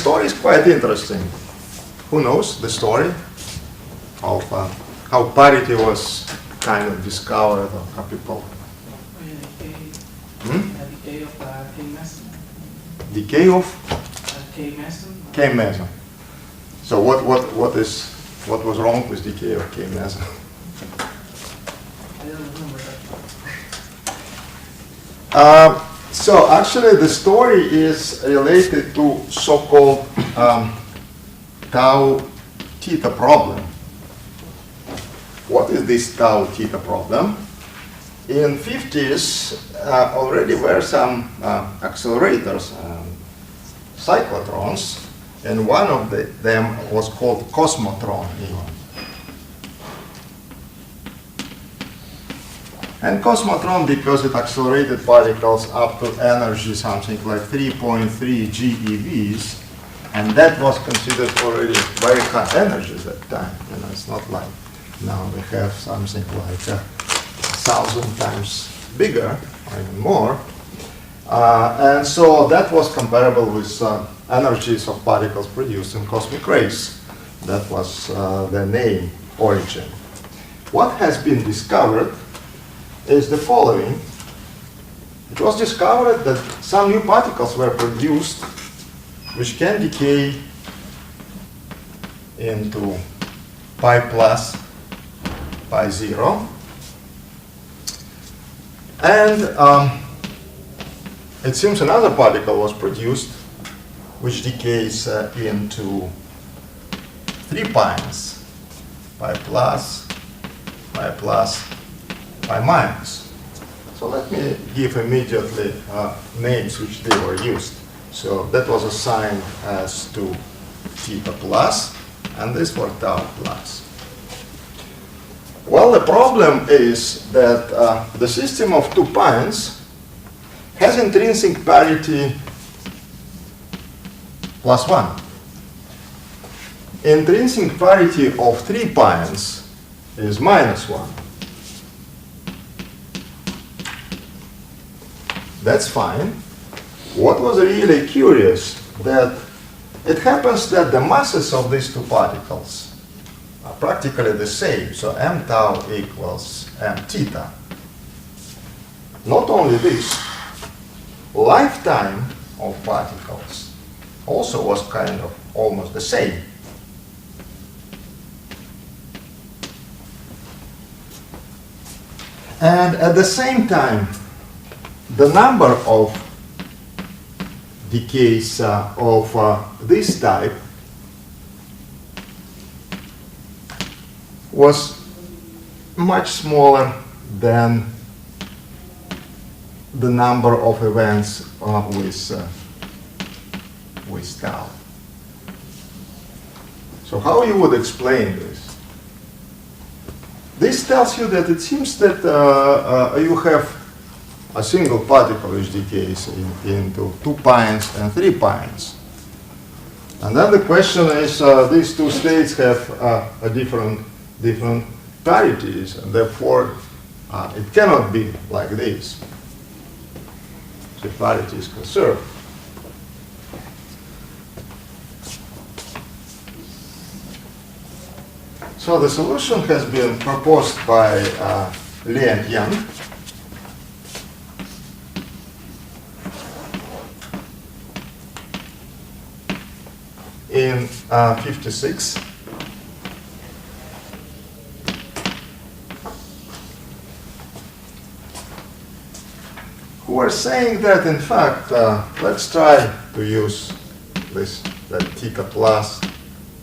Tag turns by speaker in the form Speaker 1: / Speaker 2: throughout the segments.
Speaker 1: story is quite interesting. Who knows the story of how parity was kind of discovered, or how people...
Speaker 2: Decay of K-meson.
Speaker 1: Decay of?
Speaker 2: K-meson.
Speaker 1: K-meson. So what was wrong with decay of K-meson?
Speaker 2: I don't remember that.
Speaker 1: So actually the story is related to so-called tau theta problem. What is this tau theta problem? In 50s already were some accelerators, cyclotrons, and one of them was called cosmotron even. And cosmotron, because it accelerated particles up to energy something like 3.3 GeVs, and that was considered already very high energy at that time. You know, it's not like now we have something like 1,000 times bigger, or even more. And so that was comparable with energies of particles produced in cosmic rays. That was the name origin. What has been discovered is the following. It was discovered that some new particles were produced which can decay into pi plus, pi 0. And it seems another particle was produced which decays into 3 pi's, pi plus, pi minus. So let me give immediately names which they were used. So that was assigned as to theta plus, and this for tau plus. Well, the problem is that the system of 2 pines has intrinsic parity plus 1. Intrinsic parity of 3 pines is minus 1. That's fine. What was really curious, that it happens that the masses of these 2 particles are practically the same. So m tau equals m theta. Not only this, lifetime of particles also was kind of almost the same. And at the same time, the number of decays of this type was much smaller than the number of events with tau. So how you would explain this? This tells you that it seems that you have a single particle which decays into 2 pines and 3 pines. And then the question is, these 2 states have a different parities, and therefore it cannot be like this. The parity is conserved. So the solution has been proposed by Li and Yang. In 56. Who are saying that, in fact, let's try to use this, that theta plus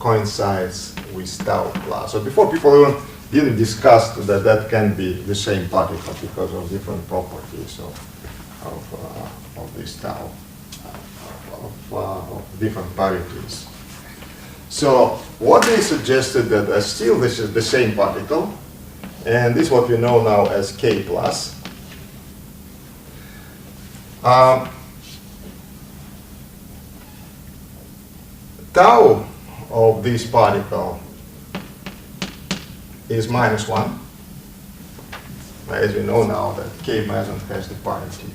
Speaker 1: coincides with tau plus. So before, people even didn't discuss that that can be the same particle because of different properties of this tau, of different parities. So what they suggested that still this is the same particle, and this is what we know now as K plus. Tau of this particle is minus 1. As we know now that K meson has the parity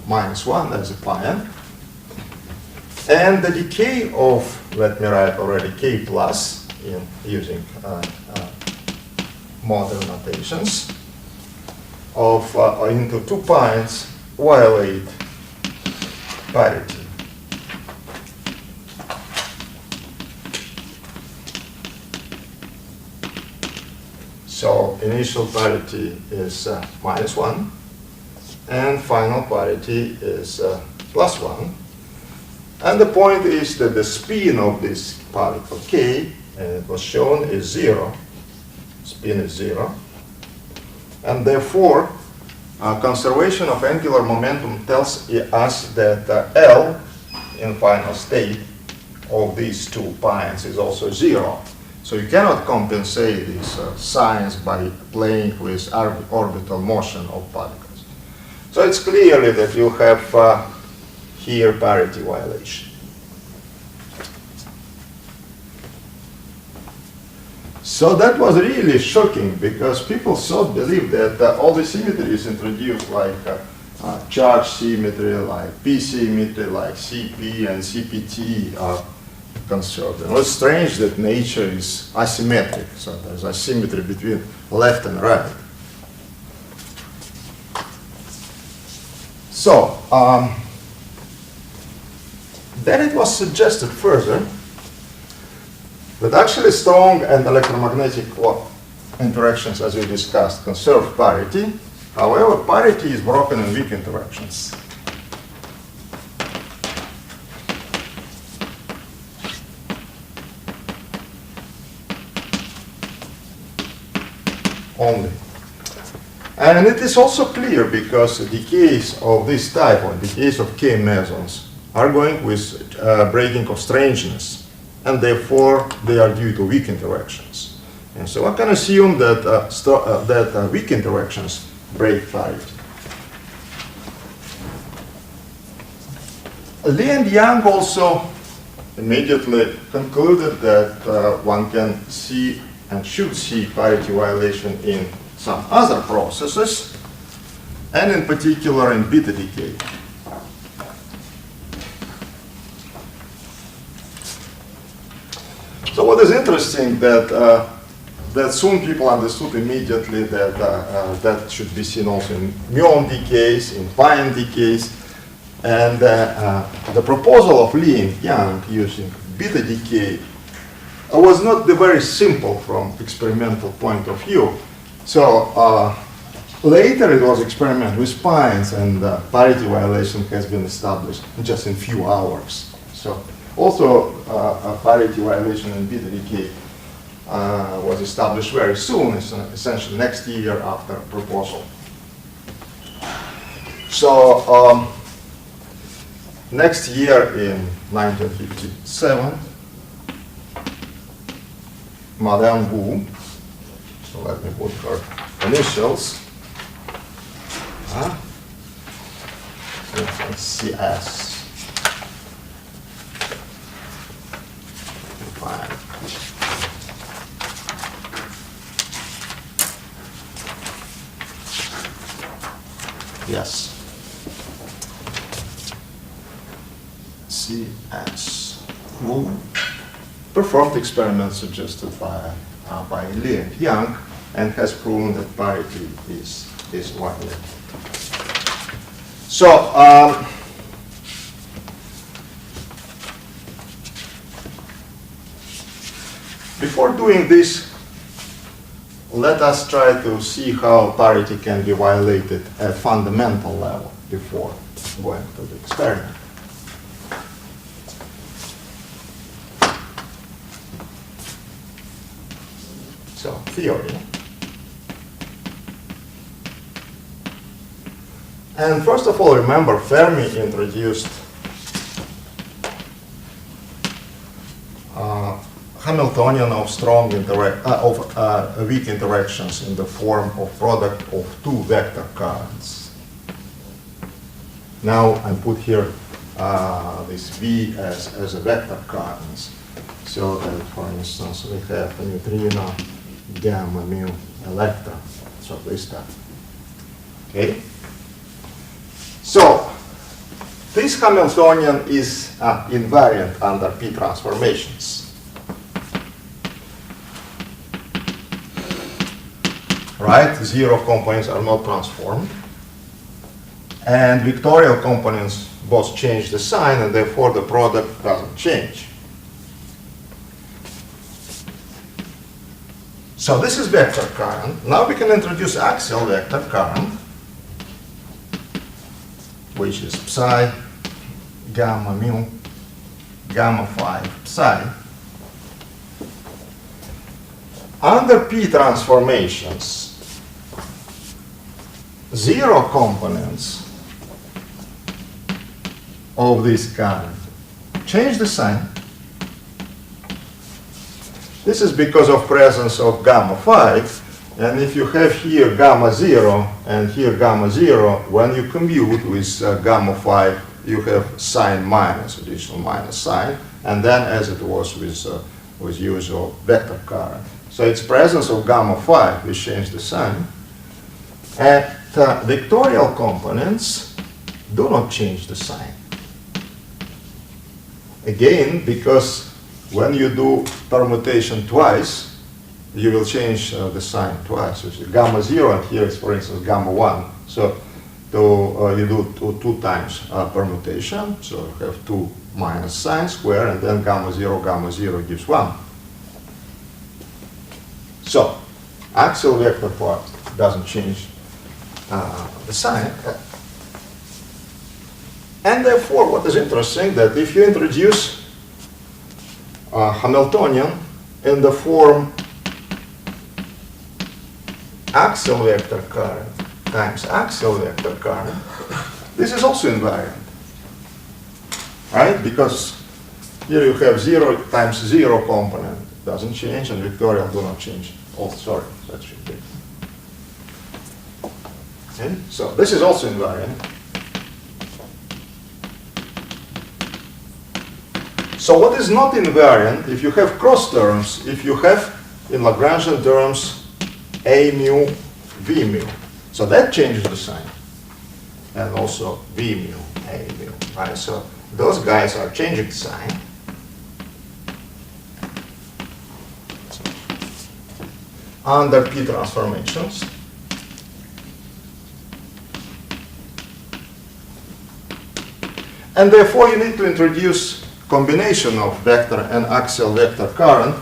Speaker 1: minus 1, that's a pion. And the decay of, let me write already, K plus in using modern notations of into 2 points violate parity. So initial parity is -1, and final parity is +1. And the point is that the spin of this particle K, and it was shown, is 0. Spin is 0. And therefore, conservation of angular momentum tells us that L in final state of these 2 points is also 0. So you cannot compensate these signs by playing with orbital motion of particles. So it's clearly that you have here parity violation. So that was really shocking because people believed that all the symmetries introduced, like charge symmetry, like P symmetry, like CP and CPT, are conserved. And it's strange that nature is asymmetric, so there's asymmetry between left and right. So then it was suggested further that actually strong and electromagnetic interactions, as we discussed, conserve parity. However, parity is broken in weak interactions. Only. And it is also clear because decays of this type, or decays of K mesons, are going with breaking of strangeness, and therefore they are due to weak interactions. And so I can assume that, weak interactions break parity. Lee and Young also immediately concluded that one can see and should see parity violation in some other processes, and in particular in beta decay. So what is interesting that soon people understood immediately that that should be seen also in muon decays, in pion decays, and the proposal of Lee and Young using beta decay was not very simple from experimental point of view. So later it was experiment with pions, and parity violation has been established just in few hours. So also a parity violation in beta decay was established very soon, essentially next year after proposal. So next year in 1957, Madame Wu, so let me put her initials, CS. Fine. Yes. CS. Wu performed experiments suggested by Lee and Young, and has proven that parity is violated. So before doing this, let us try to see how parity can be violated at fundamental level before going to the experiment. So, theory. And first of all, remember Fermi introduced Hamiltonian of strong weak interactions in the form of product of 2 vector currents. Now I put here this V as a vector currents, so that, for instance, we have a neutrino, gamma, mu, electron, so this stuff. Okay. So This Hamiltonian is invariant under P transformations. Right? Zero components are not transformed. And vectorial components both change the sign, and therefore the product doesn't change. So this is vector current. Now we can introduce axial vector current, which is psi, gamma mu, gamma phi, psi. Under P transformations, zero components of this current change the sign. This is because of presence of gamma phi, and if you have here gamma 0 and here gamma 0, when you commute with gamma phi, you have sign minus, additional minus sign, and then as it was with usual vector current. So it's presence of gamma phi which change the sign. And vectorial components do not change the sign. Again, because when you do permutation twice, you will change the sign twice. So gamma 0, and here is, for instance, gamma 1. So you do two times permutation. So you have two minus sign square, and then gamma 0 gives 1. So axial vector part doesn't change the sign. And therefore, what is interesting, that if you introduce Hamiltonian in the form axial vector current times axial vector current, this is also invariant, right? Because here you have 0 times 0 component, doesn't change, and vectorial do not change. Oh, sorry, that should be. Okay? So this is also invariant. So what is not invariant, if you have cross terms, if you have in Lagrangian terms A mu, V mu. So that changes the sign. And also V mu, A mu. Right? So those guys are changing sign. Under P transformations. And therefore you need to introduce combination of vector and axial vector current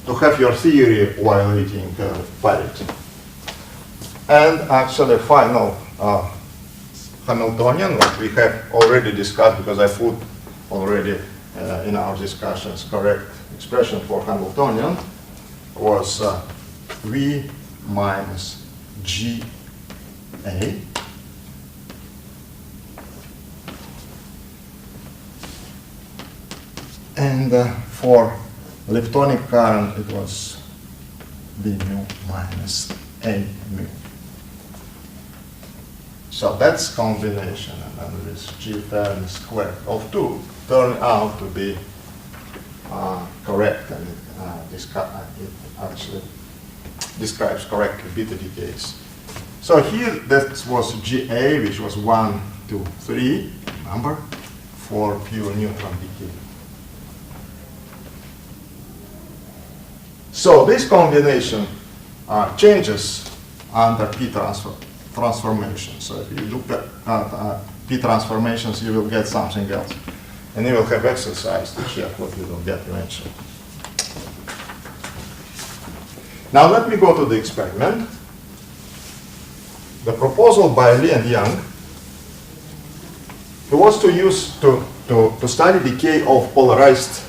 Speaker 1: to have your theory violating parity. And actually final Hamiltonian, what we have already discussed, because I put already in our discussions correct expression for Hamiltonian, was V minus GA and for leptonic current it was V mu minus A mu. So that's combination, and then this G Fermi squared of 2 turned out to be correct, and it actually describes correctly beta decays. So here that was GA, which was 1, 2, 3, remember, for pure neutron decay. So this combination changes under P transformation. So if you look at P transformations, you will get something else. And you will have exercise to check what you will get eventually. Now let me go to the experiment. The proposal by Li and Yang, it was to use to study decay of polarized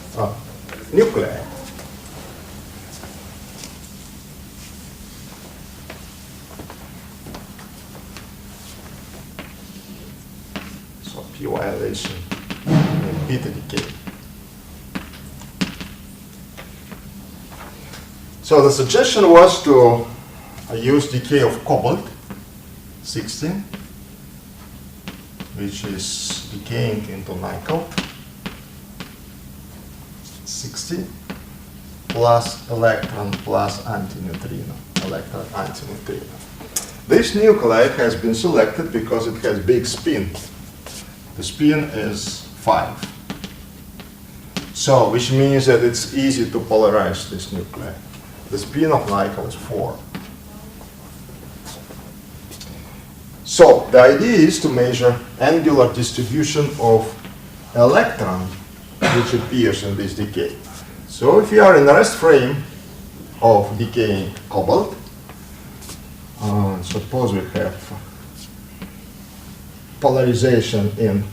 Speaker 1: nuclei. So P violation in beta decay. So the suggestion was to use decay of cobalt 16, which is decaying into nickel 60, plus electron plus antineutrino, electron antineutrino. This nuclide has been selected because it has big spin The spin is 5. So, which means that it's easy to polarize this nuclei. The spin of nickel is 4. So, the idea is to measure angular distribution of electron which appears in this decay. So, if you are in a rest frame of decaying cobalt, suppose we have polarization in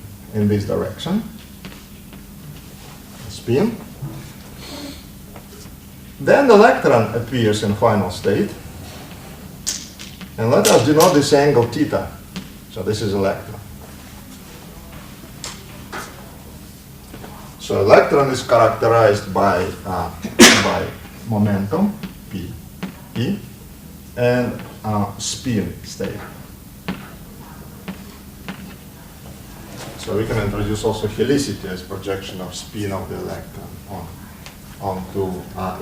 Speaker 1: this direction, spin, then the electron appears in final state, and let us denote this angle theta. So this is electron. So electron is characterized by momentum p, and spin state. So we can introduce also helicity as projection of spin of the electron onto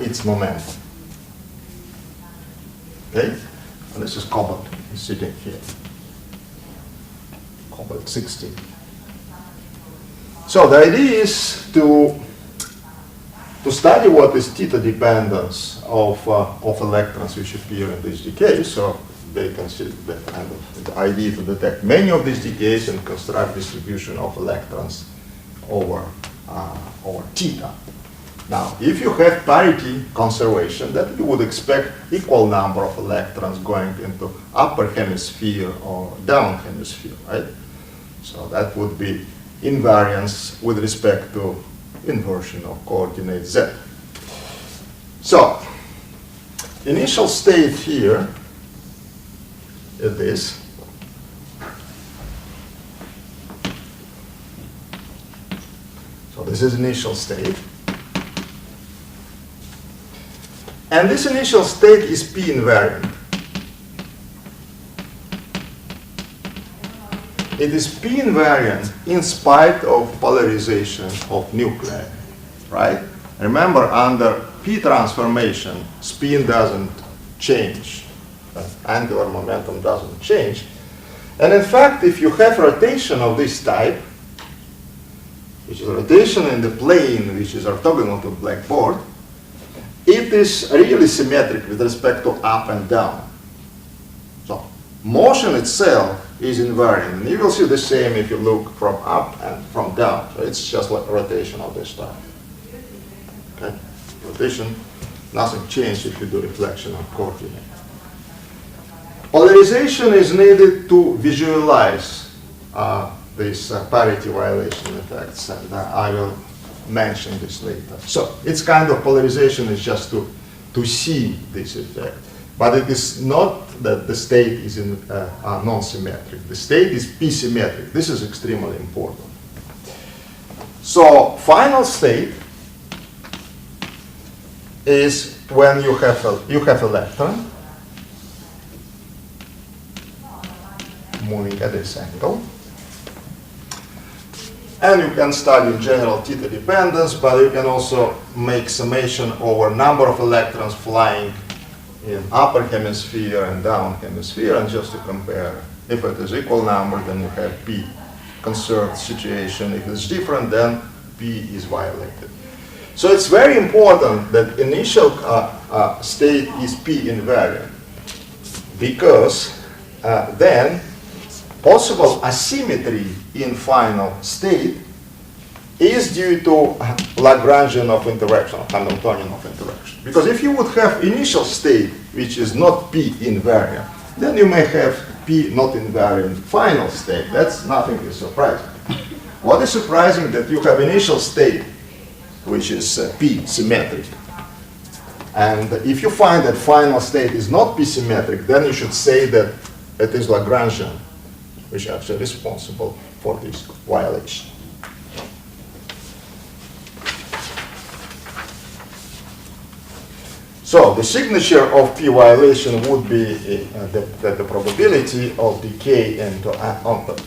Speaker 1: its momentum. Okay? And this is cobalt sitting here. Cobalt 16. So the idea is to study what is theta dependence of electrons which appear in this decay. So they consider the kind of the idea to detect many of these decays and construct distribution of electrons over theta. Now, if you have parity conservation, then you would expect equal number of electrons going into upper hemisphere or down hemisphere, right? So that would be invariance with respect to inversion of coordinate z. So, initial state here is this. So this is initial state. And this initial state is p invariant. It is p invariant in spite of polarization of nuclei, right? Remember, under p transformation, spin doesn't change. Angular momentum doesn't change. And in fact, if you have rotation of this type, which is rotation in the plane which is orthogonal to blackboard, it is really symmetric with respect to up and down. So motion itself is invariant. And you will see the same if you look from up and from down. So it's just like rotation of this type. Okay? Rotation, nothing changed if you do reflection of coordinate. Polarization is needed to visualize these parity violation effects, and I will mention this later. So its kind of polarization is just to see this effect, but it is not that the state is non-symmetric. The state is p-symmetric. This is extremely important. So final state is when you have electron moving at this angle. And you can study general theta dependence, but you can also make summation over number of electrons flying in upper hemisphere and down hemisphere, and just to compare. If it is equal number, then you have p conserved situation. If it's different, then p is violated. So it's very important that initial state is p invariant, because then possible asymmetry in final state is due to Lagrangian of interaction, or Hamiltonian of interaction. Because if you would have initial state which is not p invariant, then you may have p not invariant final state. That's nothing is surprising. What is surprising that you have initial state which is p symmetric. And if you find that final state is not p symmetric, then you should say that it is Lagrangian, which is actually responsible for this violation. So the signature of p violation would be that the probability of decay into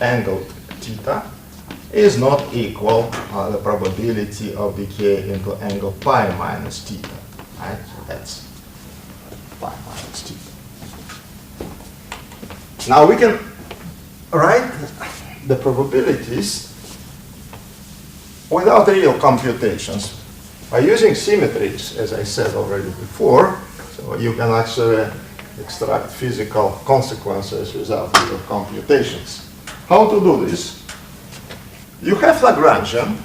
Speaker 1: angle theta is not equal the probability of decay into angle pi minus theta. Right? So that's pi minus theta. Now we can write the probabilities without real computations, by using symmetries, as I said already before, so you can actually extract physical consequences without real computations. How to do this? You have Lagrangian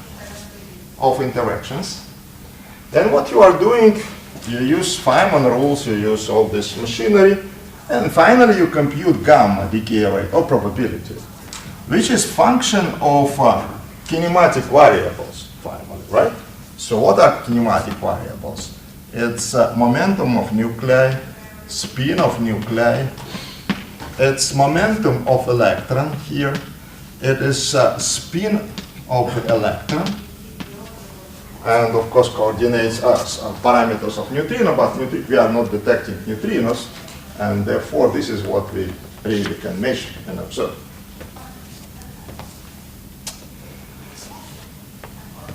Speaker 1: of interactions. Then what you are doing, you use Feynman rules, you use all this machinery, and finally you compute gamma decay rate or probability, which is function of kinematic variables, finally, right? So what are kinematic variables? It's momentum of nuclei, spin of nuclei, it's momentum of electron here, it is spin of the electron, and of course coordinates us parameters of neutrino, but we are not detecting neutrinos, and therefore this is what we really can measure and observe.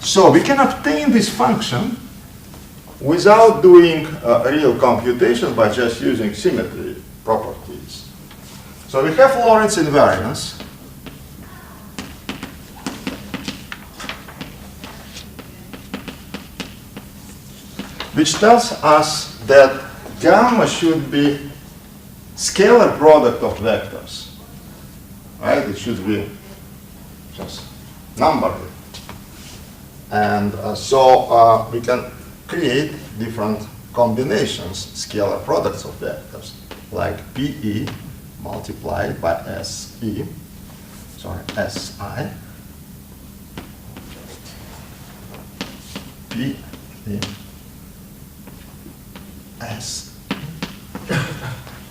Speaker 1: So we can obtain this function without doing real computation by just using symmetry properties. So we have Lorentz invariance. Which tells us that gamma should be scalar product of vectors. Right? It should be just numbered. And so we can create different combinations, scalar products of vectors, like PE multiplied by SI, PE S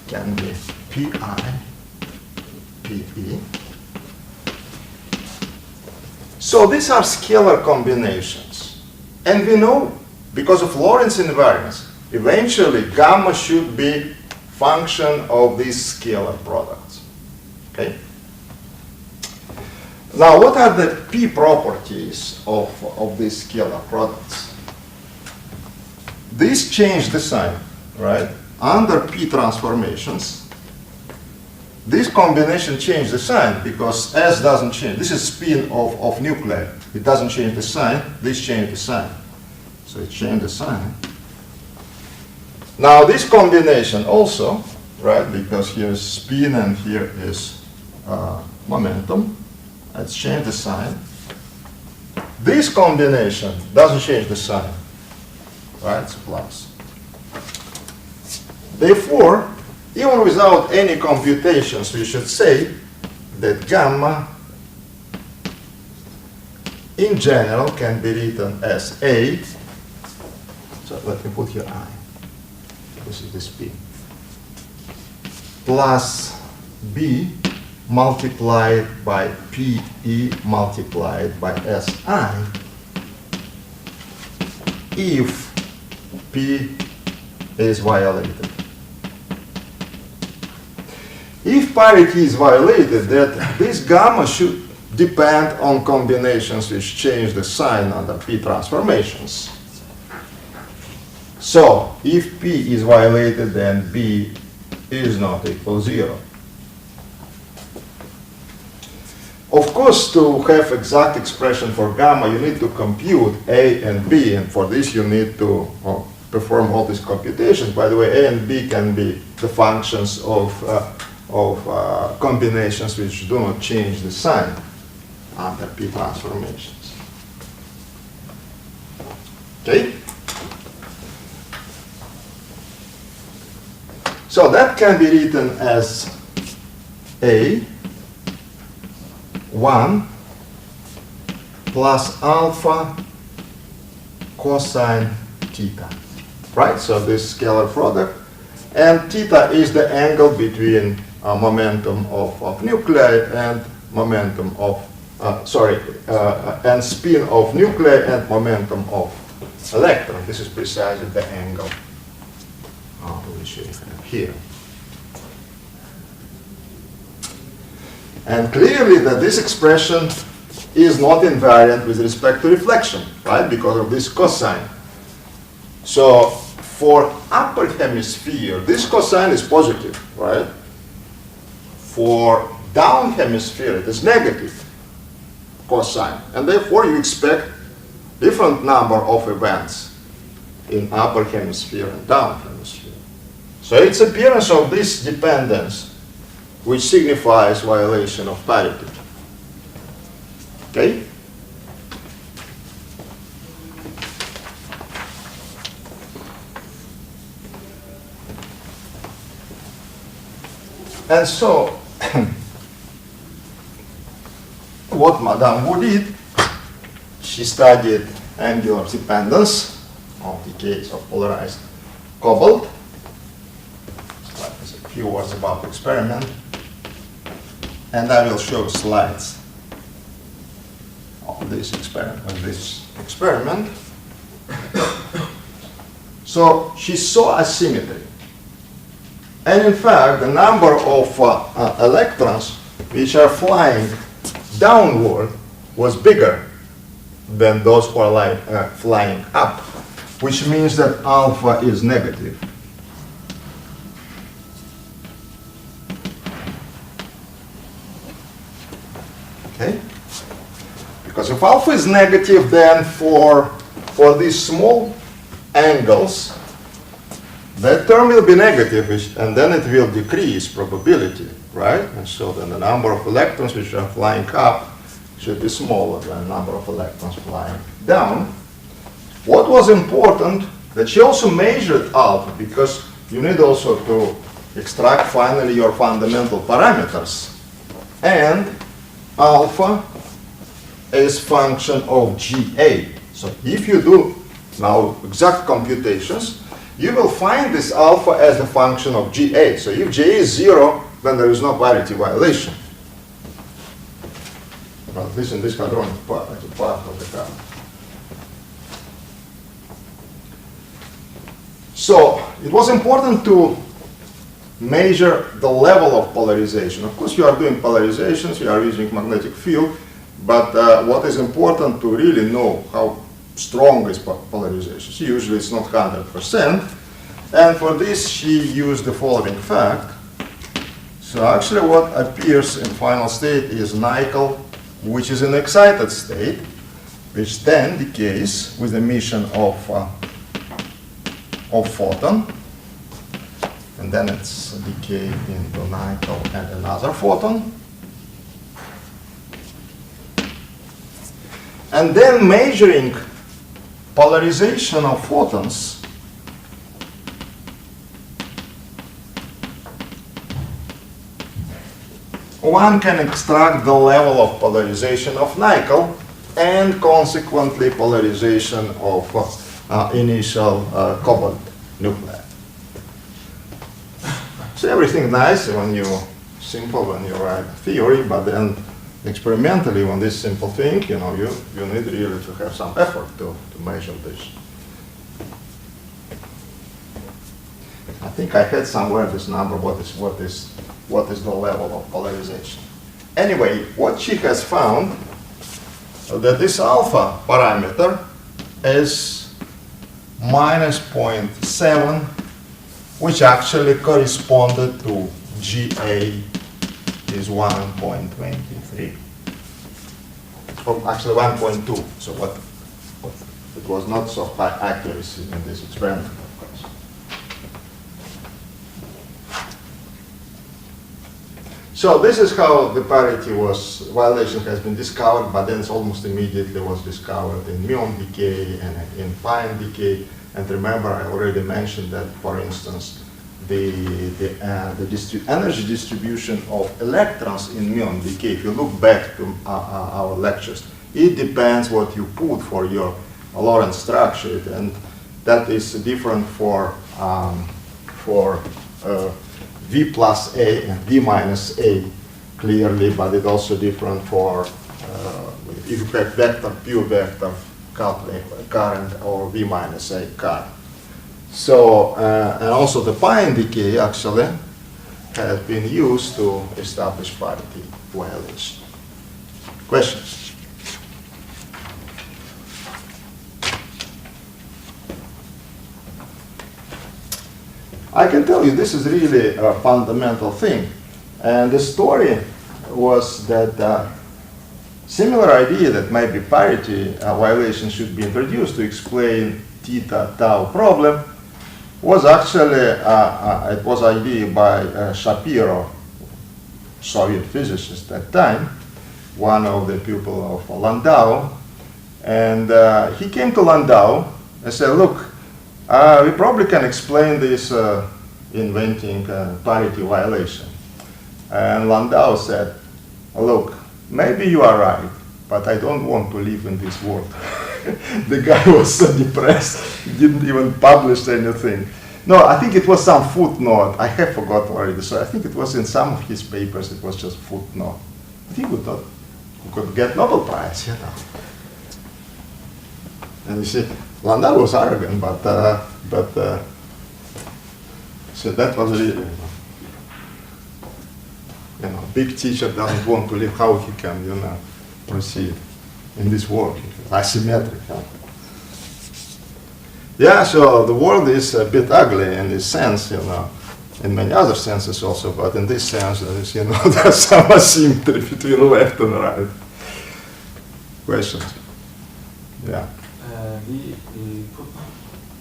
Speaker 1: can be PI, PE. So these are scalar combinations. And we know, because of Lorentz invariance, eventually gamma should be function of these scalar products. Okay? Now, what are the P properties of these scalar products? These change the sign, right? Under P transformations, this combination change the sign because S doesn't change. This is spin of nuclei. It doesn't change the sign. This change the sign. So it changed the sign. Now this combination also, right? Because here is spin and here is momentum. Let's change the sign. This combination doesn't change the sign. Right, it's plus. Therefore, even without any computations, we should say that gamma in general can be written as A. So let me put here I. This is the spin. Plus B multiplied by PE multiplied by SI if P is violated. If parity is violated, that this gamma should depend on combinations which change the sign under P transformations. So, if P is violated, then B is not equal 0. Of course, to have exact expression for gamma, you need to compute A and B, and for this you need to perform all these computations. By the way, A and B can be the functions of combinations which do not change the sign under P transformations. Okay? So that can be written as A 1 plus alpha cosine theta. Right? So this scalar product. And theta is the angle between momentum of nuclei and momentum of, and spin of nuclei and momentum of electron. This is precisely the angle which is here. And clearly that this expression is not invariant with respect to reflection, right? Because of this cosine. So for upper hemisphere, this cosine is positive, right? For down hemisphere, it is negative cosine. And therefore you expect different number of events in upper hemisphere and down hemisphere. So it's appearance of this dependence which signifies violation of parity. Okay? And so, what Madame Wu did, she studied angular dependence of the case of polarized cobalt. So there's a few words about the experiment. And I will show slides of this experiment. So she saw asymmetry. And in fact, the number of electrons which are flying downward was bigger than those who are flying up, which means that alpha is negative. Okay? Because if alpha is negative, then for these small angles, that term will be negative, and then it will decrease probability, right? And so then the number of electrons which are flying up should be smaller than the number of electrons flying down. What was important, that she also measured alpha, because you need also to extract finally your fundamental parameters. And alpha is function of GA. So if you do now exact computations, you will find this alpha as a function of GA. So if GA is 0, then there is no parity violation. Well, at least in this hadronic part, as a part of the car. So it was important to measure the level of polarization. Of course, you are doing polarizations, you are using magnetic field, but what is important to really know how strong is polarization. Usually it's not 100%. And for this, she used the following fact. So actually what appears in final state is nickel, which is an excited state, which then decays with emission of photon. And then it's decayed into nickel and another photon. And then measuring polarization of photons, one can extract the level of polarization of nickel and consequently polarization of initial cobalt nuclei. So everything nice when you write theory, but then experimentally on this simple thing, you need really to have some effort to measure this. I think I had somewhere this number, what is the level of polarization. Anyway, what she has found, that this alpha parameter is minus 0.7, which actually corresponded to GA is 1.23. Or actually 1.2. So what it was not so high accuracy in this experiment, of course. So this is how the parity violation has been discovered, but then it's almost immediately was discovered in muon decay and in fine decay. And remember, I already mentioned that, for instance, the energy distribution of electrons in muon decay, if you look back to our lectures, it depends what you put for your Lorentz structure, and that is different for V plus A and V minus A clearly, but it's also different for if you have vector, pure vector current or V minus A current. So, and also the pi decay actually has been used to establish parity violation. Questions? I can tell you this is really a fundamental thing. And the story was that Similar idea that maybe parity violation should be introduced to explain theta tau problem was actually, it was idea by Shapiro, Soviet physicist at that time, one of the people of Landau. And he came to Landau and said, look, we probably can explain this inventing parity violation. And Landau said, look, maybe you are right, but I don't want to live in this world. The guy was so depressed, he didn't even publish anything. No, I think it was some footnote. I have forgot already. So I think it was in some of his papers, it was just footnote. I think we thought we could get Nobel Prize, you know. And you see, Landau was arrogant, so that was really, big teacher doesn't want to live, how he can, proceed in this world, asymmetric. Yeah, so the world is a bit ugly in this sense, in many other senses also, but in this sense, there's some asymmetry between left and right. Questions? Yeah.
Speaker 3: We put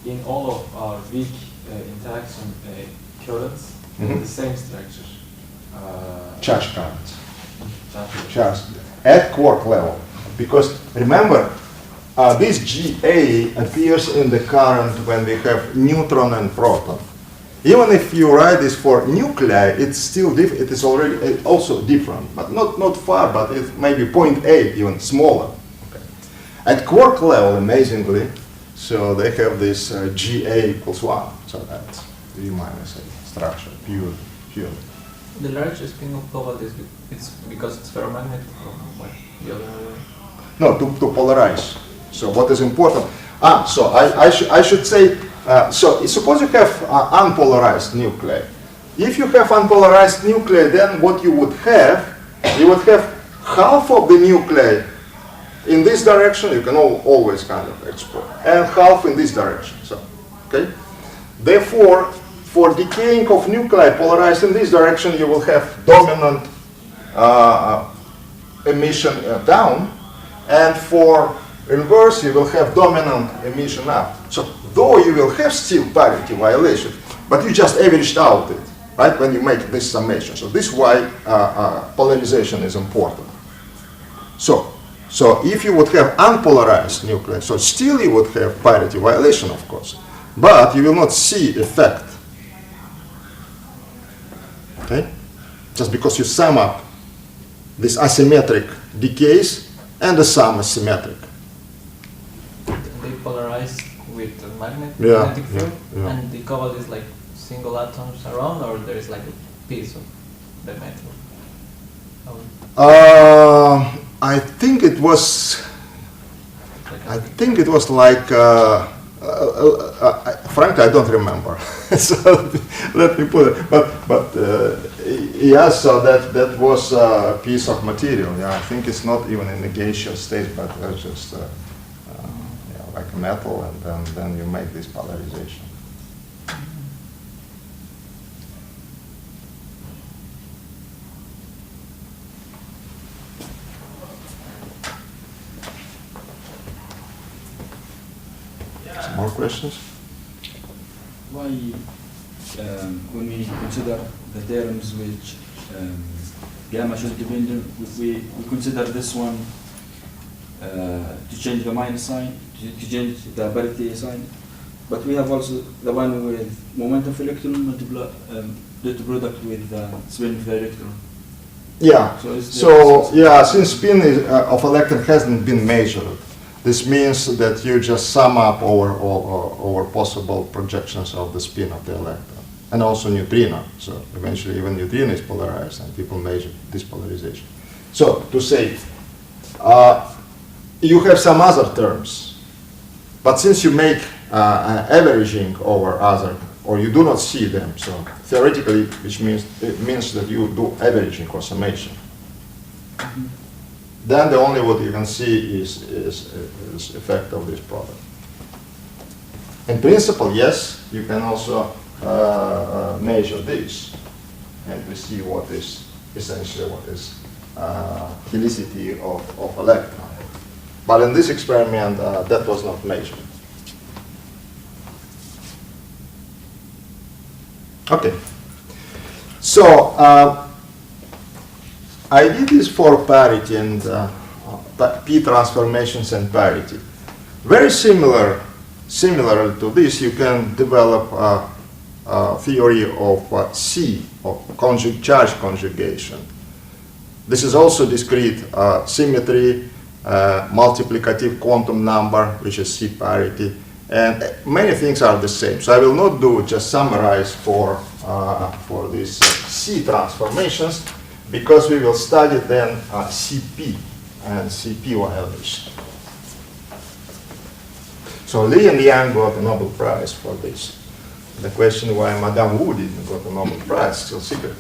Speaker 3: in all of our weak interaction currents the same structure.
Speaker 1: Charge currents. Charge at quark level. Because remember, this Ga appears in the current when we have neutron and proton. Even if you write this for nuclei, it's still it is already also different, but not far, but it's maybe 0.8, even smaller. Okay. At quark level, amazingly, so they have this Ga equals 1, so that's V minus A structure, pure.
Speaker 3: The largest spin of cobalt is it's because it's ferromagnetic, or what? The other way?
Speaker 1: No, to polarize. So what is important? So I should say, so suppose you have unpolarized nuclei. If you have unpolarized nuclei, then what you would have half of the nuclei in this direction, you can always kind of export, and half in this direction. So, okay? Therefore, for decaying of nuclei polarized in this direction, you will have dominant emission down, and for inverse, you will have dominant emission up. So, though you will have still parity violation, but you just averaged out it, right, when you make this summation. So, this is why polarization is important. So if you would have unpolarized nuclei, so still you would have parity violation, of course, but you will not see effect. Okay? Just because you sum up this asymmetric decays and the sum is symmetric.
Speaker 3: They polarize with the magnetic field, and the cobalt is like single atoms around, or there is like a piece of the metal?
Speaker 1: I think it was like, frankly, I don't remember. So let me put it. But yes, so that was a piece of material. Yeah, I think it's not even in the gaseous state, but it's just like metal, and then you make this polarization. More questions?
Speaker 4: Why, when we consider the terms which gamma should dependent, we consider this one to change the minus sign, to change the parity sign, but we have also the one with moment of electron multiply dot product with the spin of the electron.
Speaker 1: Yeah. So since spin of electron hasn't been measured, this means that you just sum up over possible projections of the spin of the electron, and also neutrino. So eventually even neutrino is polarized, and people measure this polarization. So to say, you have some other terms, but since you make averaging over other, or you do not see them, so theoretically, it means that you do averaging or summation. Mm-hmm. Then the only what you can see is effect of this product. In principle, yes, you can also measure this, and we see what is essentially what is helicity of electron. But in this experiment, that was not measured. Okay. So I did this for parity and P transformations and parity. Very similar to this, you can develop a theory of C, of charge conjugation. This is also discrete symmetry, multiplicative quantum number, which is C parity, and many things are the same. So I will not just summarize for these C transformations, because we will study then Cp and Cp violation. So Lee and Yang got a Nobel Prize for this. The question why Madame Wu didn't got a Nobel Prize, still secret.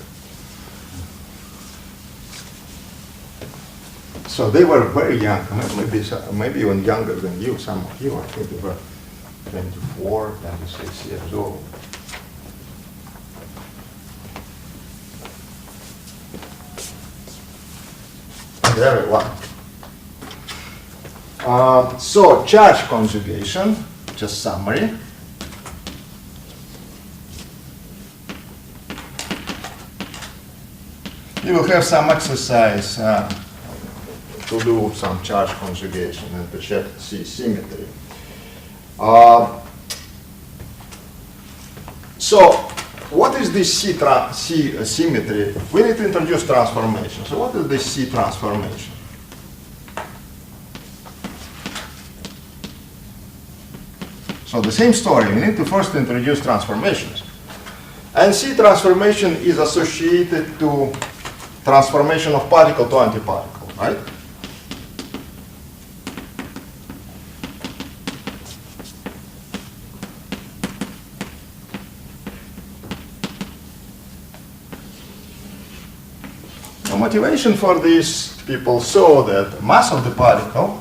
Speaker 1: So they were very young, maybe even younger than you, some of you. I think they were 24, 26 years old. Very well. So charge conjugation, just summary. You will have some exercise to do some charge conjugation and to check C symmetry. So what is this C symmetry? We need to introduce transformation. So what is this C transformation? So the same story, we need to first introduce transformations. And C transformation is associated to transformation of particle to antiparticle, right? The motivation for this, people saw that mass of the particle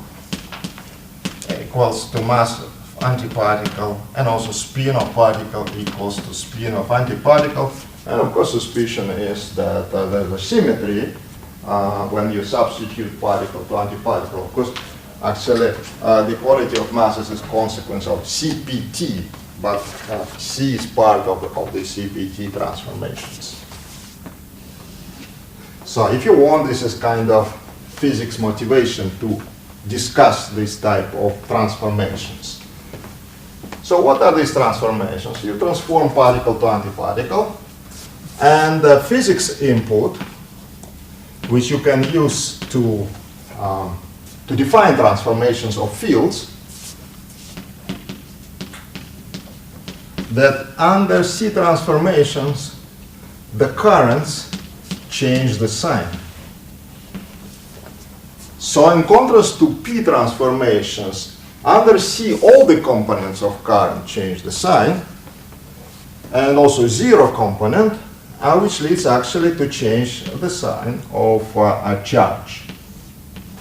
Speaker 1: equals to mass of antiparticle, and also spin of particle equals to spin of antiparticle. And of course, suspicion is that there's a symmetry when you substitute particle to antiparticle. Of course, actually, the quality of masses is consequence of CPT, but C is part of the CPT transformations. So if you want, this is kind of physics motivation to discuss this type of transformations. So what are these transformations? You transform particle to antiparticle, and the physics input, which you can use to define transformations of fields, that under C transformations, the currents change the sign. So in contrast to P transformations, under C, all the components of current change the sign, and also zero component, which leads actually to change the sign of a charge.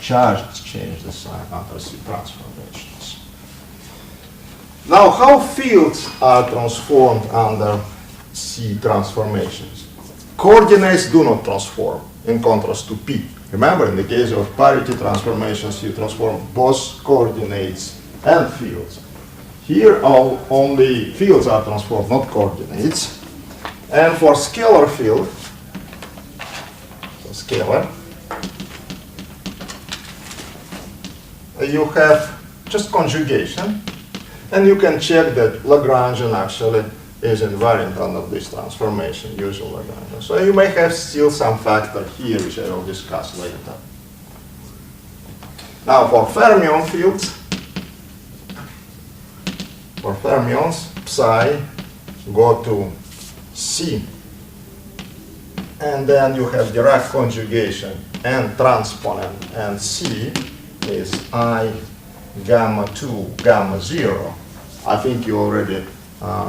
Speaker 1: Charges change the sign under C transformations. Now, how fields are transformed under C transformations? Coordinates do not transform, in contrast to P. Remember, in the case of parity transformations, you transform both coordinates and fields. Here, only fields are transformed, not coordinates. And for scalar field, so scalar, you have just conjugation, and you can check that Lagrangian actually is invariant under this transformation, usual Lagrangian. So you may have still some factor here, which I will discuss later. Now for fermion fields, for fermions, psi go to C, and then you have Dirac conjugation and transponent, and C is I gamma 2 gamma 0. I think you already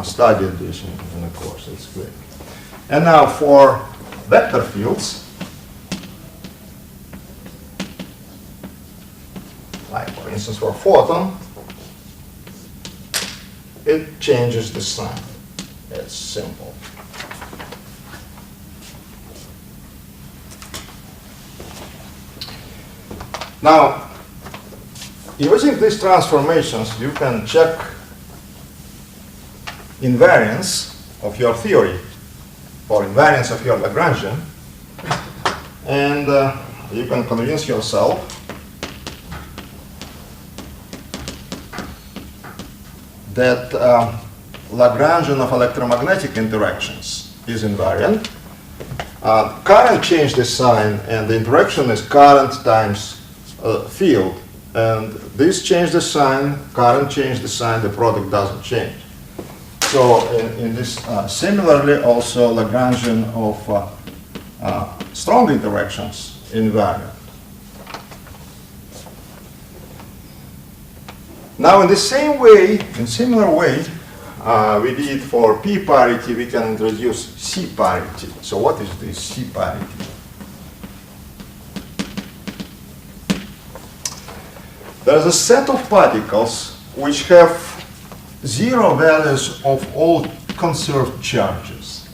Speaker 1: studied this in the course, it's great. And now for vector fields, like for instance for photon, it changes the sign. It's simple. Now, using these transformations, you can check invariance of your theory, or invariance of your Lagrangian, and you can convince yourself that Lagrangian of electromagnetic interactions is invariant. Current change the sign, and the interaction is current times field. And this change the sign, current change the sign, the product doesn't change. So in this, similarly, also Lagrangian of strong interactions invariant. Now, in the same way, in similar way, we did for P parity, we can introduce C parity. So what is this C parity? There's a set of particles which have zero values of all conserved charges.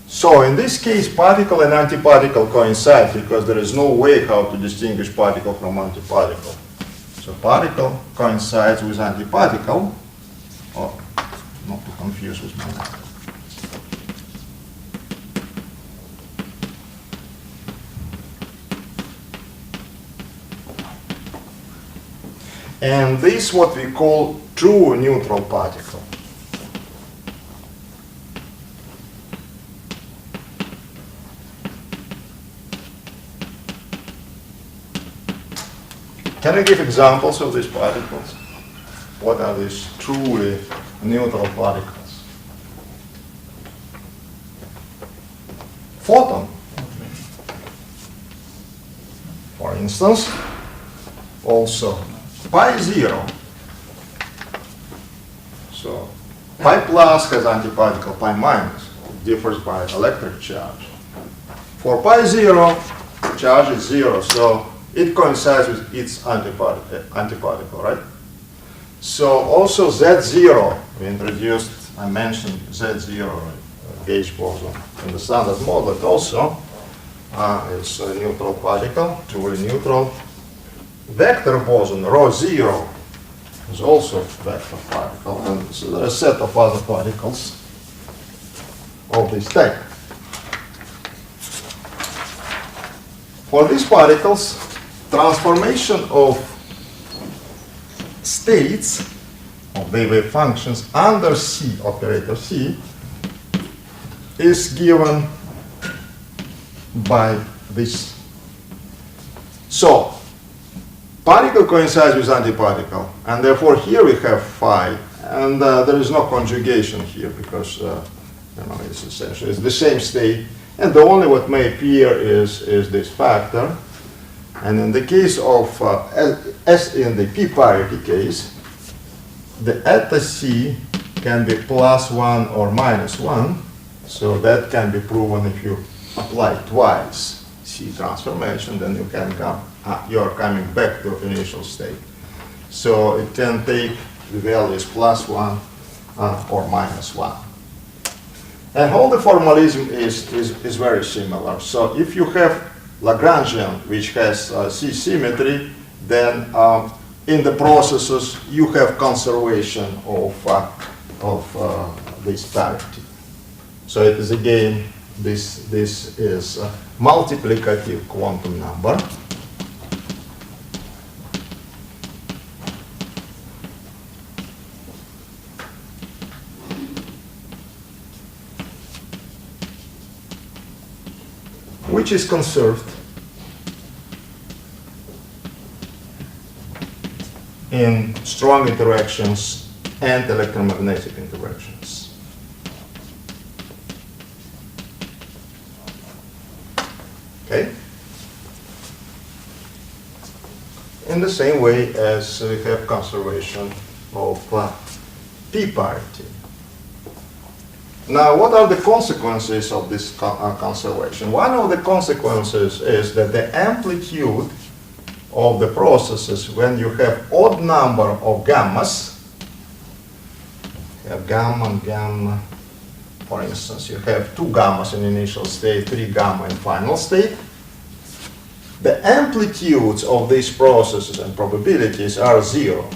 Speaker 1: So in this case, particle and antiparticle coincide because there is no way how to distinguish particle from antiparticle. So particle coincides with antiparticle, or not to confuse with matter. And this is what we call true neutral particle. Can I give examples of these particles? What are these truly neutral particles? Photon, for instance. Also, pi zero. So, pi plus has antiparticle, pi minus. It differs by electric charge. For pi zero, charge is zero, so it coincides with its antiparticle, right? So also Z0, we introduced, I mentioned Z0, gauge boson in the standard model, but also it's a neutral particle, truly neutral. Vector boson, rho 0, is also a vector particle, and so there are a set of other particles of this type. For these particles, transformation of states of the wave functions under C, operator C, is given by this. So, particle coincides with antiparticle, and therefore here we have phi, and there is no conjugation here because it's essentially it's the same state, and the only what may appear is this factor. And in the case of, as in the P parity case, the eta C can be +1 or -1, so that can be proven if you apply twice C transformation, then you can come, you're coming back to initial state. So it can take the values +1 or -1. And all the formalism is very similar. So if you have Lagrangian, which has C symmetry, then in the processes you have conservation of this parity. So it is again, this is a multiplicative quantum number. Which is conserved in strong interactions and electromagnetic interactions. Okay? In the same way as we have conservation of P parity. Now, what are the consequences of this conservation? One of the consequences is that the amplitude of the processes, when you have odd number of gammas, have gamma, gamma. For instance, you have 2 gammas in initial state, 3 gamma in final state. The amplitudes of these processes and probabilities are 0.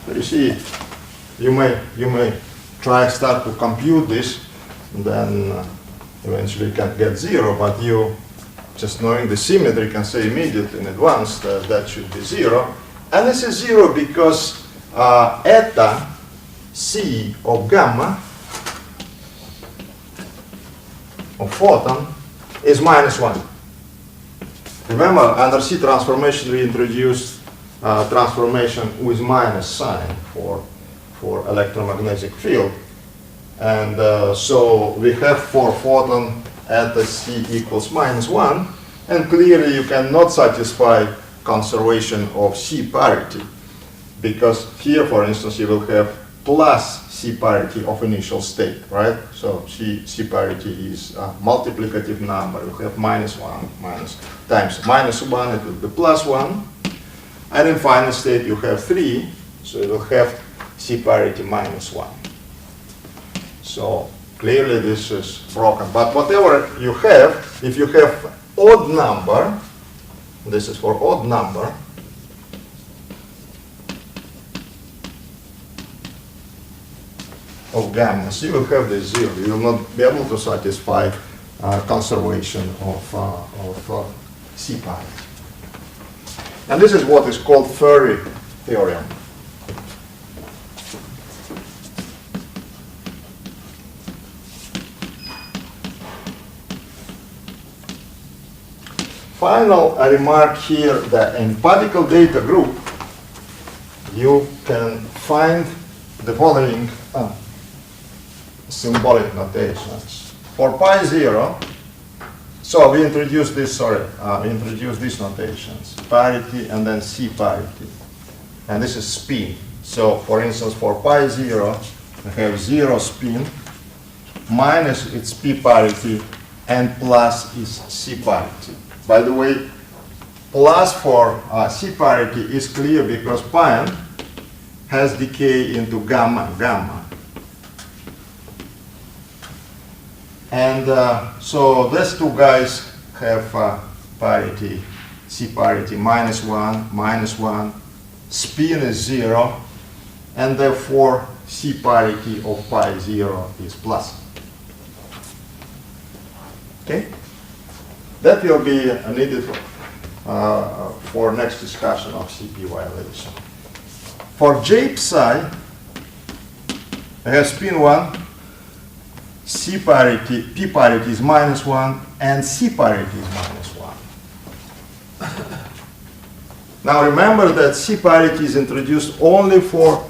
Speaker 1: So you see, you may start to compute this, and then eventually you can get 0, but you, just knowing the symmetry, can say immediately in advance that that should be 0. And this is 0 because eta c of gamma of photon is -1. Remember, under C transformation we introduced transformation with minus sign for electromagnetic field. And so we have for photon eta c equals -1, and clearly you cannot satisfy conservation of C parity, because here, for instance, you will have plus C parity of initial state, right? So C parity is a multiplicative number. You have -1 times -1, it will be +1. And in final state you have 3, so you will have C parity -1. So clearly this is broken. But whatever you have, if you have odd number, this is for odd number, of gammas, you will have this 0. You will not be able to satisfy conservation of C parity. And this is what is called Fermi theorem. Final remark here, that in particle data group you can find the following symbolic notations. For pi 0, so we introduced this, we introduced these notations, parity and then C parity. And this is spin. So for instance, for pi 0, we have 0 spin, minus its P parity, and plus is C parity. By the way, plus for C parity is clear because pi has decay into gamma, gamma. And so these two guys have parity, C parity -1, -1, spin is 0, and therefore C parity of pi 0 is plus. Okay? That will be needed for next discussion of CP violation. For J psi, I have spin 1, C parity, P parity is -1, and C parity is -1. Now remember that C parity is introduced only for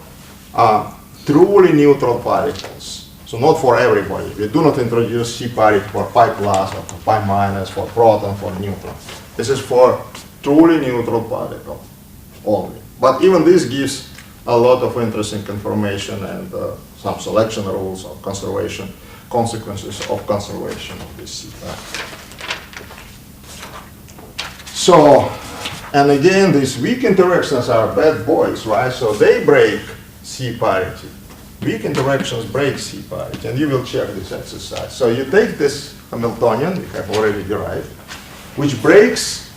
Speaker 1: truly neutral particles. So not for everybody. We do not introduce C parity for pi plus or for pi minus, for proton, for neutron. This is for truly neutral particle only. But even this gives a lot of interesting information and some selection rules of conservation, consequences of conservation of this C parity. So, and again, these weak interactions are bad boys, right? So they break C parity. Weak interactions break C parity, and you will check this exercise. So you take this Hamiltonian, we have already derived, which breaks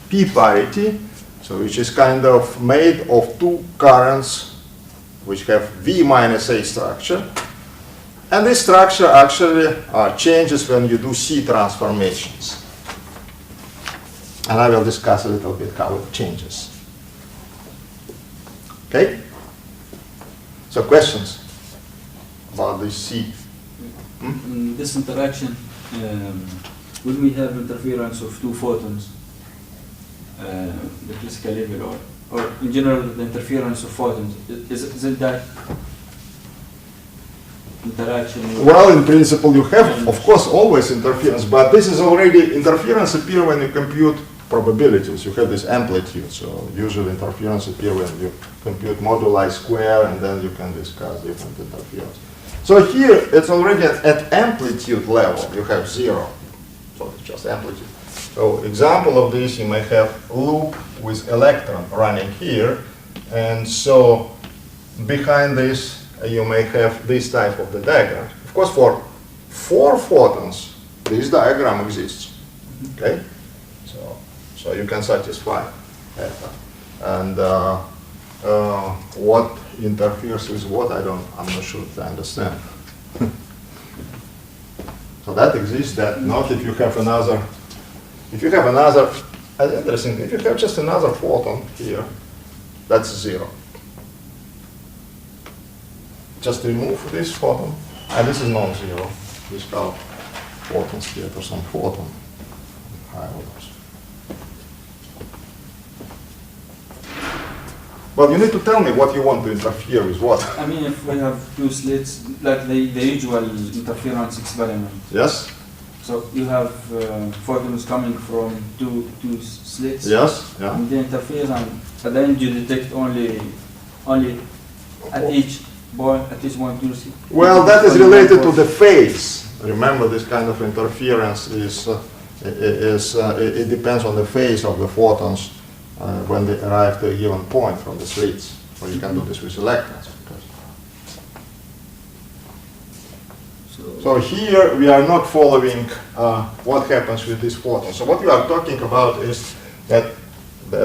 Speaker 1: P parity, so which is kind of made of two currents which have V minus A structure. And this structure actually changes when you do C transformations. And I will discuss a little bit how it changes. Okay? So questions about this C?
Speaker 4: In this interaction, will we have interference of two photons, the physical level, or in general the interference of photons? Is it that interaction?
Speaker 1: Well, in principle you have, of course, always interference, but this is already, interference appear when you compute probabilities. You have this amplitude, so usually interference appear when you compute moduli square, and then you can discuss different interference. So here it's already at amplitude level, you have 0, so it's just amplitude. So example of this, you may have loop with electron running here, and so behind this, you may have this type of the diagram. Of course, for 4 photons, this diagram exists. Okay, so you can satisfy that. And what interferes with what, I'm not sure if I understand. So that exists. That not if you have another. If you have another, interesting. If you have just another photon here, that's 0. Just remove this photon, and this is non-zero. This called photon state or some photon high orders. But you need to tell me what you want to interfere with what.
Speaker 4: I mean, if we have 2 slits, like the usual interference experiment.
Speaker 1: Yes?
Speaker 4: So you have photons coming from two slits.
Speaker 1: Yes? Yeah.
Speaker 4: And they interfere, and at the end you detect only at each point, you see.
Speaker 1: Well, that is related to the phase. Remember, this kind of interference it depends on the phase of the photons when they arrive to a given point from the slits. Or you can do this with electrons. So here we are not following what happens with this photon. So what we are talking about is that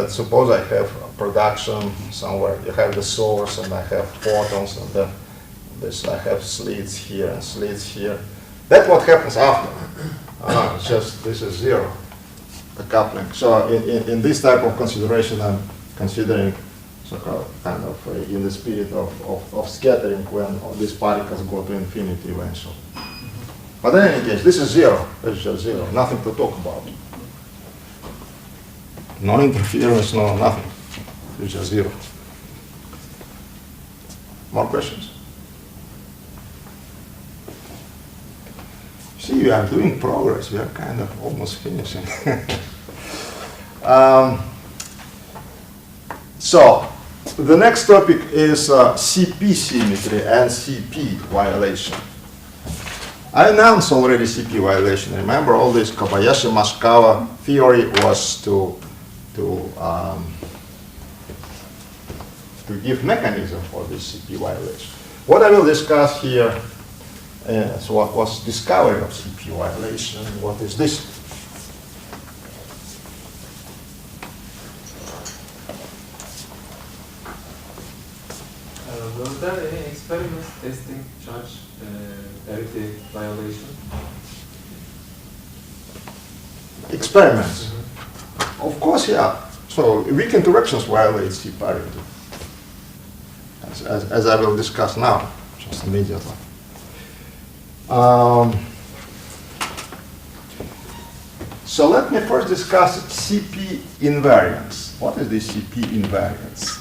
Speaker 1: suppose I have a production somewhere. You have the source, and I have photons, and then I have slits here and slits here. That's what happens after. It's just this is 0, the coupling. So in this type of consideration, I'm considering kind of in the spirit of scattering when these particles go to infinity eventually. But in any case, this is 0. It's just 0. Nothing to talk about. No interference, no nothing. It's just 0. More questions? See, we are doing progress. We are kind of almost finishing. So, the next topic is CP symmetry and CP violation. I announced already CP violation. Remember, all this Kobayashi-Mashikawa theory was to give mechanism for this CP violation. What I will discuss here is what was discovery of CP violation. What is this?
Speaker 3: Was there any experiments testing charge parity violation?
Speaker 1: Experiments. Of course, yeah. So weak interactions violate C parity, as I will discuss now, just immediately. So let me first discuss CP invariance. What is this CP invariance?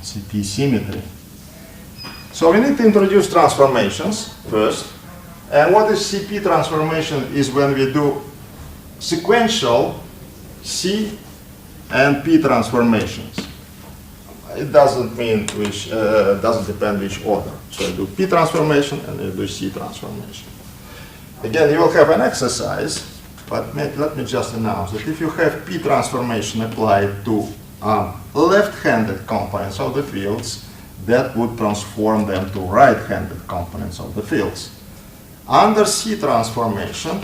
Speaker 1: CP symmetry. So we need to introduce transformations first. And what is CP transformation is when we do sequential C and P transformations. It doesn't mean which, doesn't depend which order. So you do P transformation and you do C transformation. Again, you will have an exercise, but let me just announce that if you have P transformation applied to left-handed components of the fields, that would transform them to right-handed components of the fields. Under C transformation,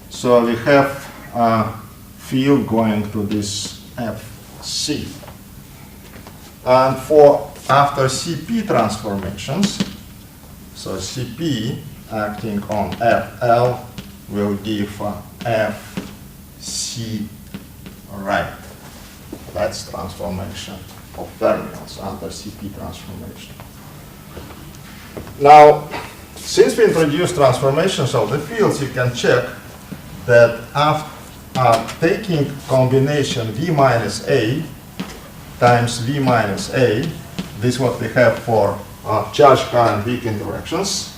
Speaker 1: so we have a field going to this FC. And for after CP transformations, so CP acting on FL will give FC right. That's transformation of fermions under CP transformation. Now, since we introduced transformations of the fields, you can check that after taking combination V minus A times V minus A, this is what we have for charge current weak interactions.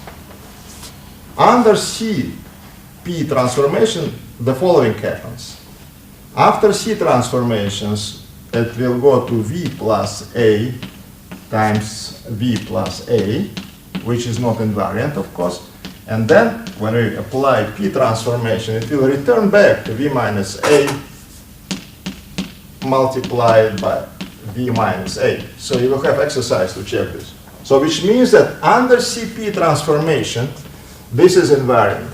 Speaker 1: Under CP transformation, the following happens. After C transformations, it will go to V plus A times V plus A, which is not invariant, of course. And then, when we apply P transformation, it will return back to V minus A multiplied by V minus A. So you will have exercise to check this. So which means that under CP transformation, this is invariant.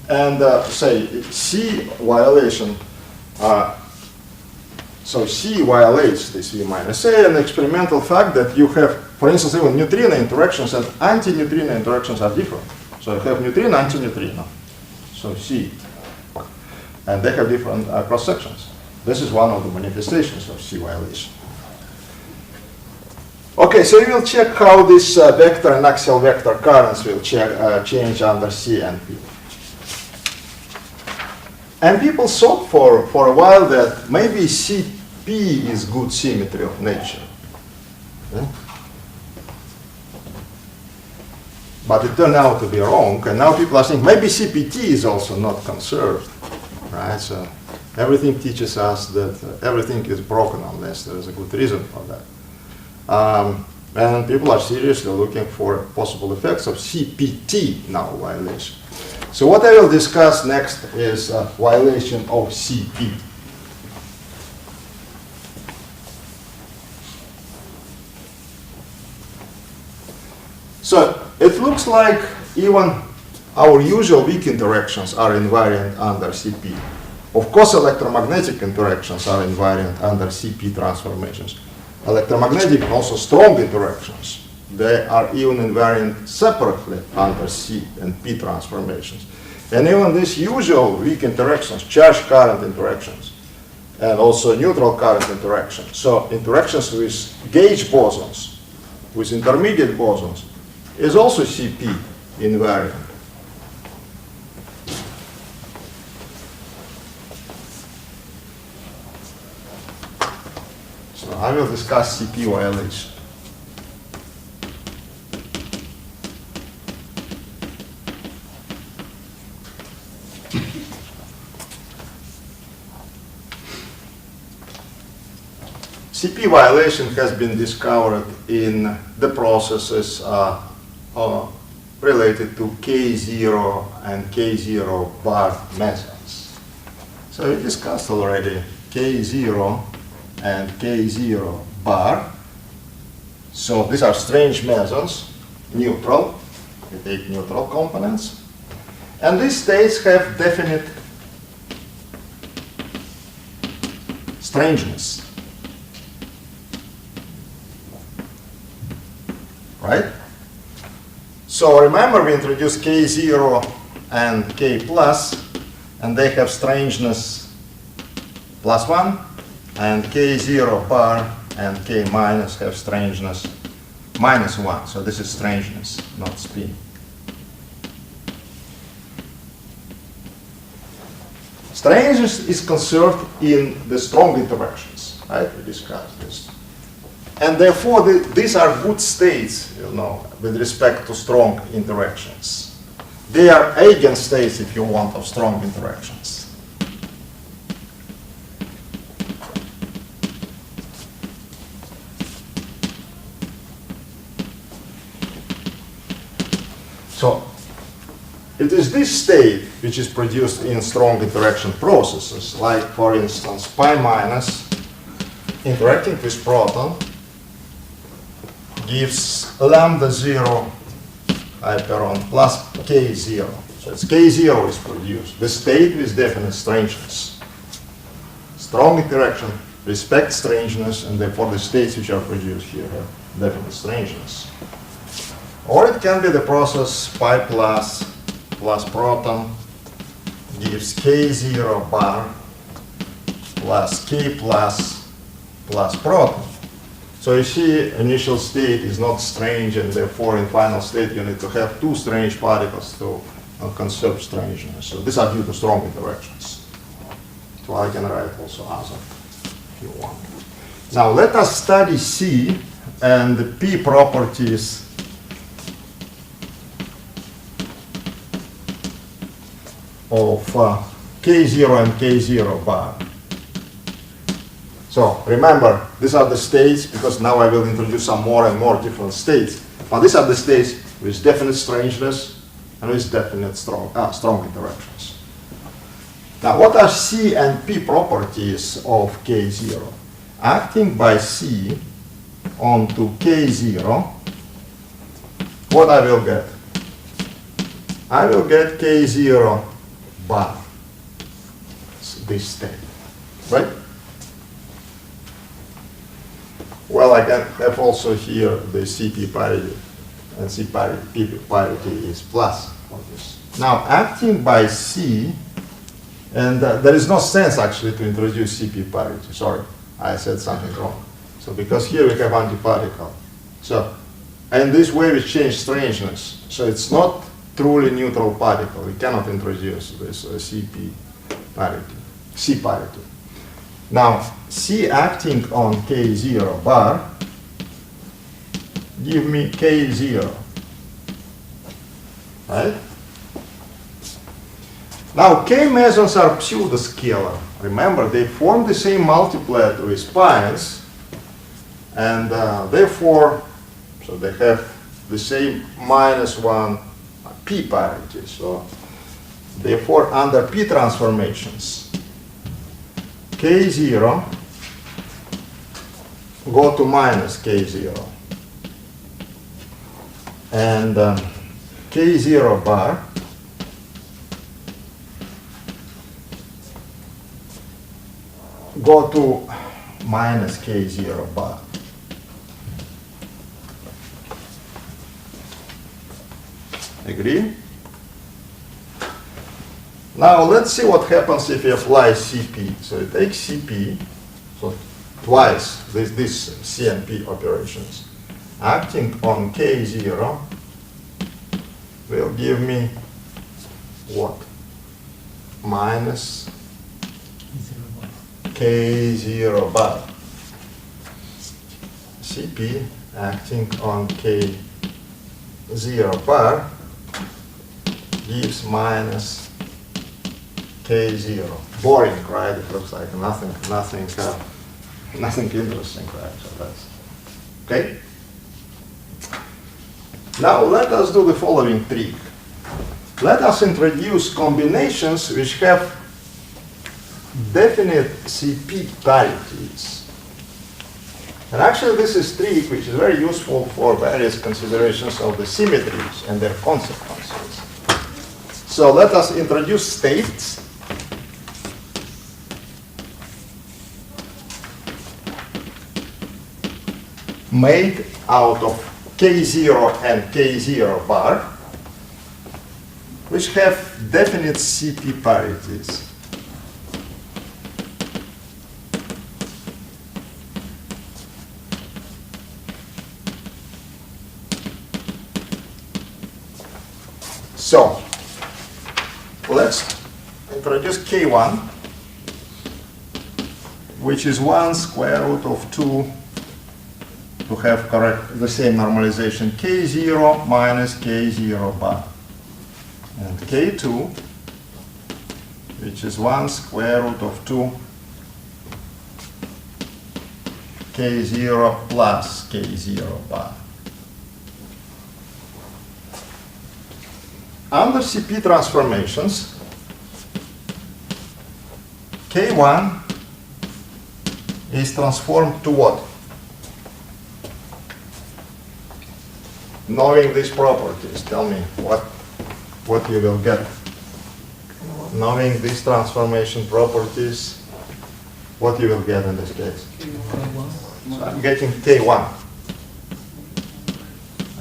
Speaker 1: And say C violation, so C violates this V minus A, an experimental fact that you have, for instance, even neutrino interactions and anti-neutrino interactions are different. So you have neutrino, anti-neutrino, so C, and they have different cross sections. This is one of the manifestations of C violation. Okay, so we will check how this vector and axial vector currents will change under C and P. And people thought for a while that maybe Cp is good symmetry of nature. Yeah? But it turned out to be wrong, and now people are saying maybe Cpt is also not conserved, right? So everything teaches us that everything is broken unless there is a good reason for that. And people are seriously looking for possible effects of Cpt now violation. So what I will discuss next is violation of Cp. So it looks like even our usual weak interactions are invariant under Cp. Of course, electromagnetic interactions are invariant under Cp transformations. Electromagnetic and also strong interactions, they are even invariant separately under C and P transformations. And even these usual weak interactions, charge current interactions, and also neutral current interactions. So interactions with gauge bosons, with intermediate bosons, is also Cp invariant. So I will discuss Cp violation. Cp violation has been discovered in the processes related to K0 and K0 bar methods. So we discussed already K0 and K0 bar. So these are strange mesons, neutral. We take neutral components. And these states have definite strangeness. Right? So remember we introduced K0 and K plus, and they have strangeness +1, and K0 bar and K minus have strangeness -1. So this is strangeness, not spin. Strangeness is conserved in the strong interactions, right? We discussed this. And therefore, these are good states, you know, with respect to strong interactions. They are eigenstates, if you want, of strong interactions. So, it is this state which is produced in strong interaction processes, like, for instance, pi minus interacting with proton gives lambda 0 hyperon plus K0. So it's K0 is produced, the state with definite strangeness. Strong interaction respects strangeness, and therefore the states which are produced here have definite strangeness. Or it can be the process pi plus proton gives K0 bar plus K plus proton. So you see, initial state is not strange, and therefore in final state you need to have two strange particles to conserve strangeness. So these are due to strong interactions. So I can write also other if you want. Now let us study C and the P properties of K0 and K0 bar. So remember, these are the states, because now I will introduce some more and more different states. But these are the states with definite strangeness and with definite strong interactions. Now, what are C and P properties of K0? Acting by C onto K0, what I will get? I will get K0 bar, this state, right? Well, I can have also here the Cp parity, and P parity is plus of this. Now, acting by C, and there is no sense actually to introduce Cp parity. Sorry, I said something wrong. So because here we have antiparticle. So, and this way we change strangeness. So it's not truly neutral particle. We cannot introduce this Cp parity, C parity. Now, C acting on K0 bar give me K0, right? Now, K mesons are pseudoscalar. Remember, they form the same multiplet with spines, and therefore, so they have the same -1 P parity. So, therefore, under P transformations, K0 go to minus K0, and K0 bar go to minus K0 bar. Agree? Now let's see what happens if you apply Cp. So you take Cp, so twice this C and P operations, acting on K0 will give me what? Minus K0 bar. Cp acting on K0 bar gives minus K0. Boring, right? It looks like nothing interesting, right? So that's okay. Now let us do the following trick. Let us introduce combinations which have definite Cp parities. And actually this is trick which is very useful for various considerations of the symmetries and their consequences. So let us introduce states made out of K0 and K0 bar, which have definite Cp parities. So, let's introduce K1, which is 1 square root of 2 to have correct the same normalization, K0 minus K0 bar. And K2, which is 1 square root of 2 K0 plus K0 bar. Under Cp transformations, K1 is transformed to what? Knowing these properties, tell me what you will get. Knowing these transformation properties, what you will get in this case? So I'm getting K1.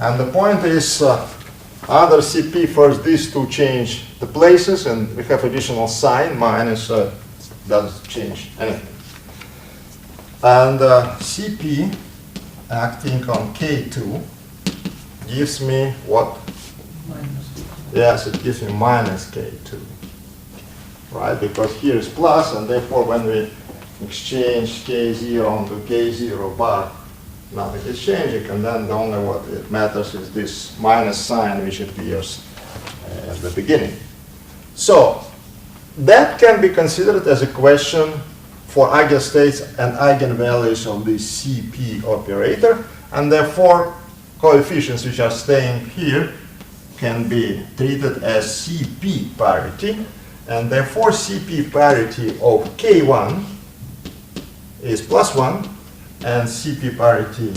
Speaker 1: And the point is, under Cp, first these two change the places, and we have additional sign, minus doesn't change anything. And Cp acting on K2 gives me what? Yes, it gives me minus K2, right? Because here is plus, and therefore when we exchange K0 onto K0 bar, nothing is changing, and then the only what it matters is this minus sign which appears at the beginning. So that can be considered as a question for eigenstates and eigenvalues of the CP operator, and therefore coefficients which are staying here can be treated as CP parity, and therefore CP parity of K1 is +1 and CP parity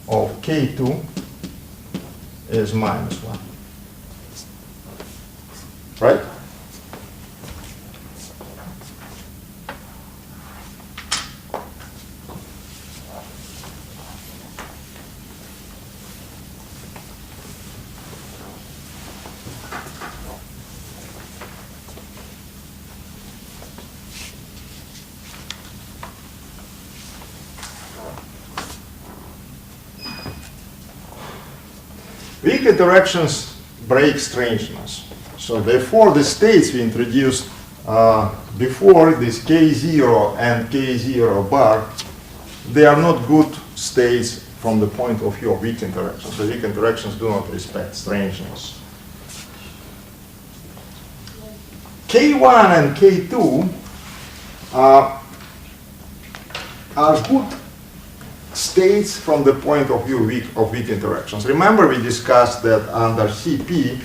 Speaker 1: of K2 is -1. Right? Weak interactions break strangeness. So therefore the states we introduced before, this K0 and K0 bar, they are not good states from the point of view of weak interactions. The weak interactions do not respect strangeness. K1 and K2 are good states from the point of view of weak interactions. Remember we discussed that under CP,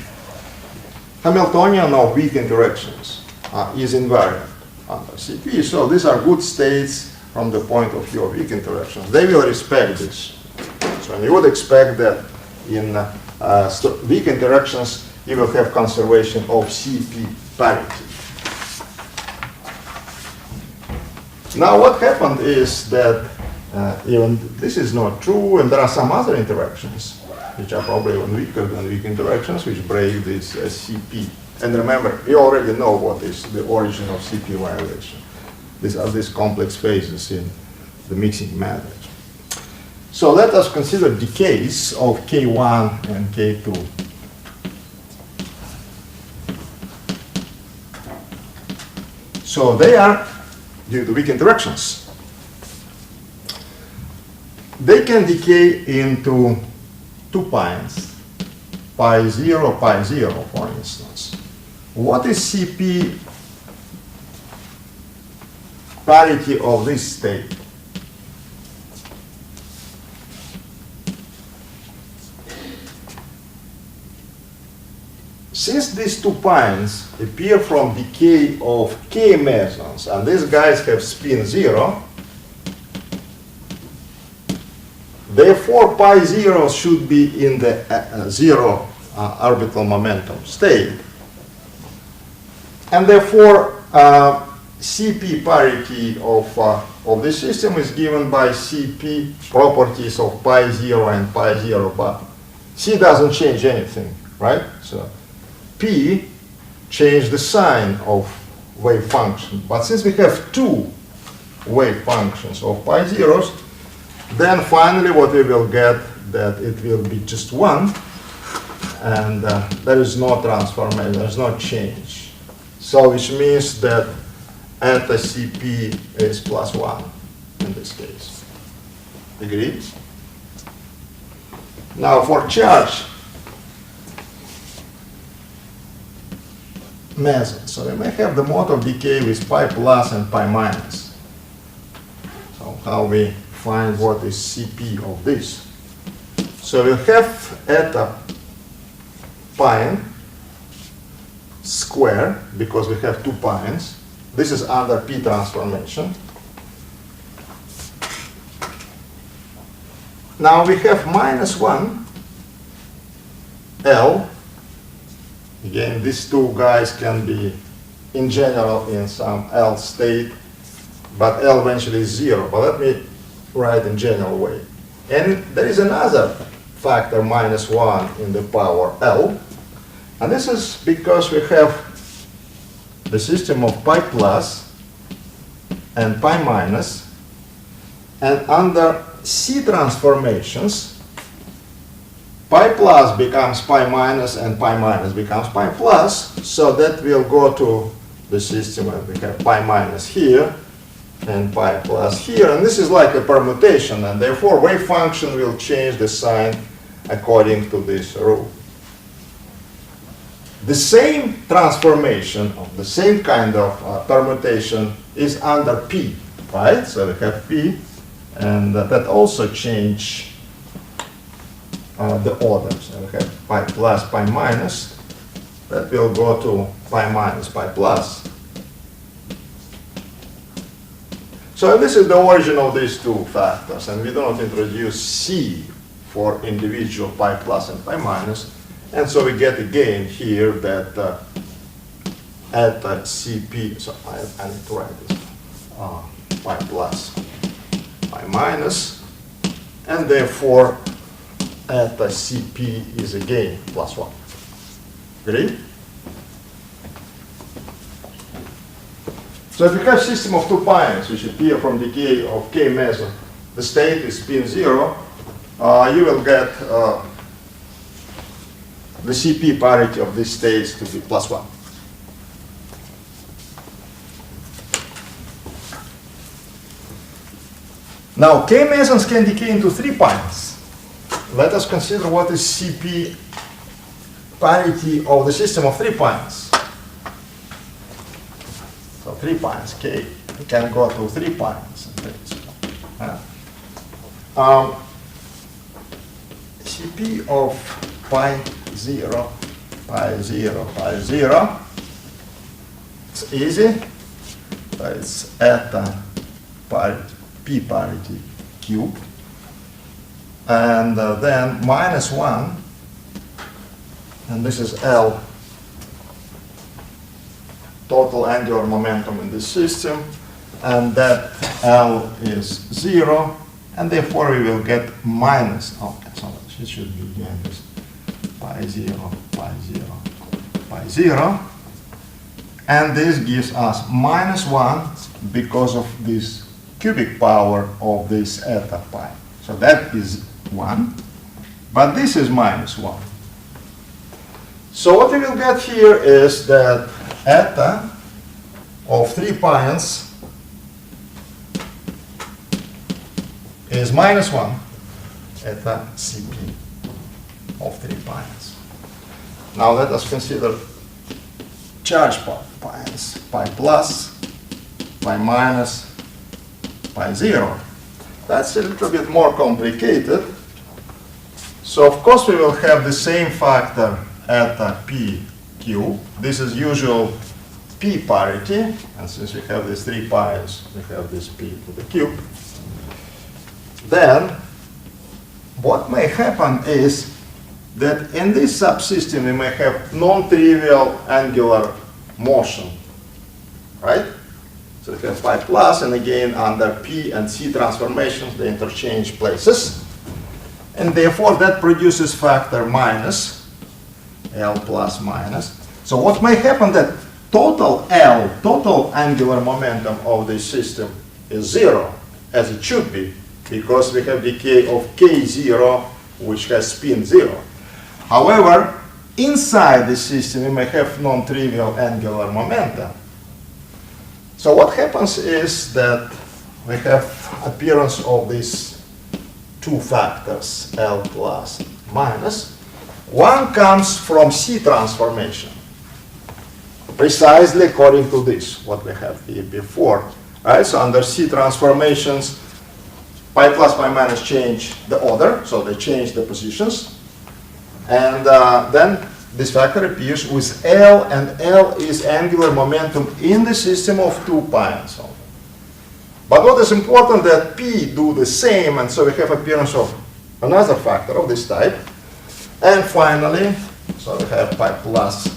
Speaker 1: Hamiltonian of weak interactions is invariant under CP. So these are good states from the point of view of weak interactions. They will respect this. So you would expect that in weak interactions you will have conservation of CP parity. Now what happened is that even this is not true, and there are some other interactions which are probably even weaker than weak interactions which break this CP. And remember, we already know what is the origin of CP violation. These are these complex phases in the mixing matrix. So let us consider decays of K1 and K2. So they are due to weak interactions. They can decay into two pines, pi 0, for instance. What is CP parity of this state? Since these two pines appear from decay of K mesons, and these guys have spin 0, therefore pi 0 should be in the 0 orbital momentum state. And therefore CP parity of this system is given by CP properties of pi 0 and pi 0 bar. C doesn't change anything, right? So P changed the sign of wave function. But since we have two wave functions of pi zeros, then finally what we will get that it will be just one, and there is no transformation, there is no change. So which means that eta CP is +1 in this case. Agreed? Now for charge meson, so we may have the mode of decay with pi plus and pi minus. So how we find what is CP of this? So we'll have eta pine square, because we have two pines. This is under P transformation. Now we have -1 L. Again, these two guys can be in general in some L state, but L eventually is 0. But let me write in general way. And there is another factor -1 in the power L. And this is because we have the system of pi plus and pi minus, and under C transformations, pi plus becomes pi minus and pi minus becomes pi plus, so that will go to the system where we have pi minus here and pi plus here, and this is like a permutation, and therefore wave function will change the sign according to this rule. The same transformation of the same kind of permutation is under P, right? So we have P, and that also change the order. So we have pi plus, pi minus. That will go to pi minus, pi plus. So this is the origin of these two factors, and we do not introduce C for individual pi plus and pi minus, and so we get again here that at Cp, so I need to write this, pi plus, pi minus, and therefore at Cp is again plus 1. Agree? So if you have a system of two pions which appear from decay of K meson, the state is spin 0, you will get the Cp parity of these states to be plus 1. Now, K mesons can decay into 3 pions. Let us consider what is Cp parity of the system of 3 pions. So 3 pions, K, we can go to 3 pions. Cp of pi 0, pi 0, pi 0. It's easy. It's eta P parity cube. And then minus 1. And this is L, total angular momentum in this system. And that L is 0. And therefore we will get minus, okay, so it should be again this pi 0, pi 0, pi 0. And this gives us minus 1 because of this cubic power of this eta pi. So that is 1. But this is minus 1. So what we will get here is that eta of 3 pions is minus 1 eta Cp of 3 pions. Now let us consider charge pions, pi plus, pi minus, pi 0. That's a little bit more complicated. So of course we will have the same factor eta P cube. This is usual P parity, and since we have these 3 pions, we have this P to the cube. Then what may happen is that in this subsystem we may have non-trivial angular motion, right? So we have pi plus, and again under P and C transformations they interchange places, and therefore that produces factor minus, L plus minus. So what may happen that total L, total angular momentum of this system is 0, as it should be, because we have decay of K0, which has spin 0. However, inside the system we may have non-trivial angular momentum. So what happens is that we have appearance of these 2 factors, L plus minus. One comes from C transformation, precisely according to this, what we have here before. Right? So under C transformations, pi plus, pi minus change the order, so they change the positions. And then this factor appears with L, and L is angular momentum in the system of 2 pions. But what is important that P do the same, and so we have appearance of another factor of this type. And finally, so we have pi plus,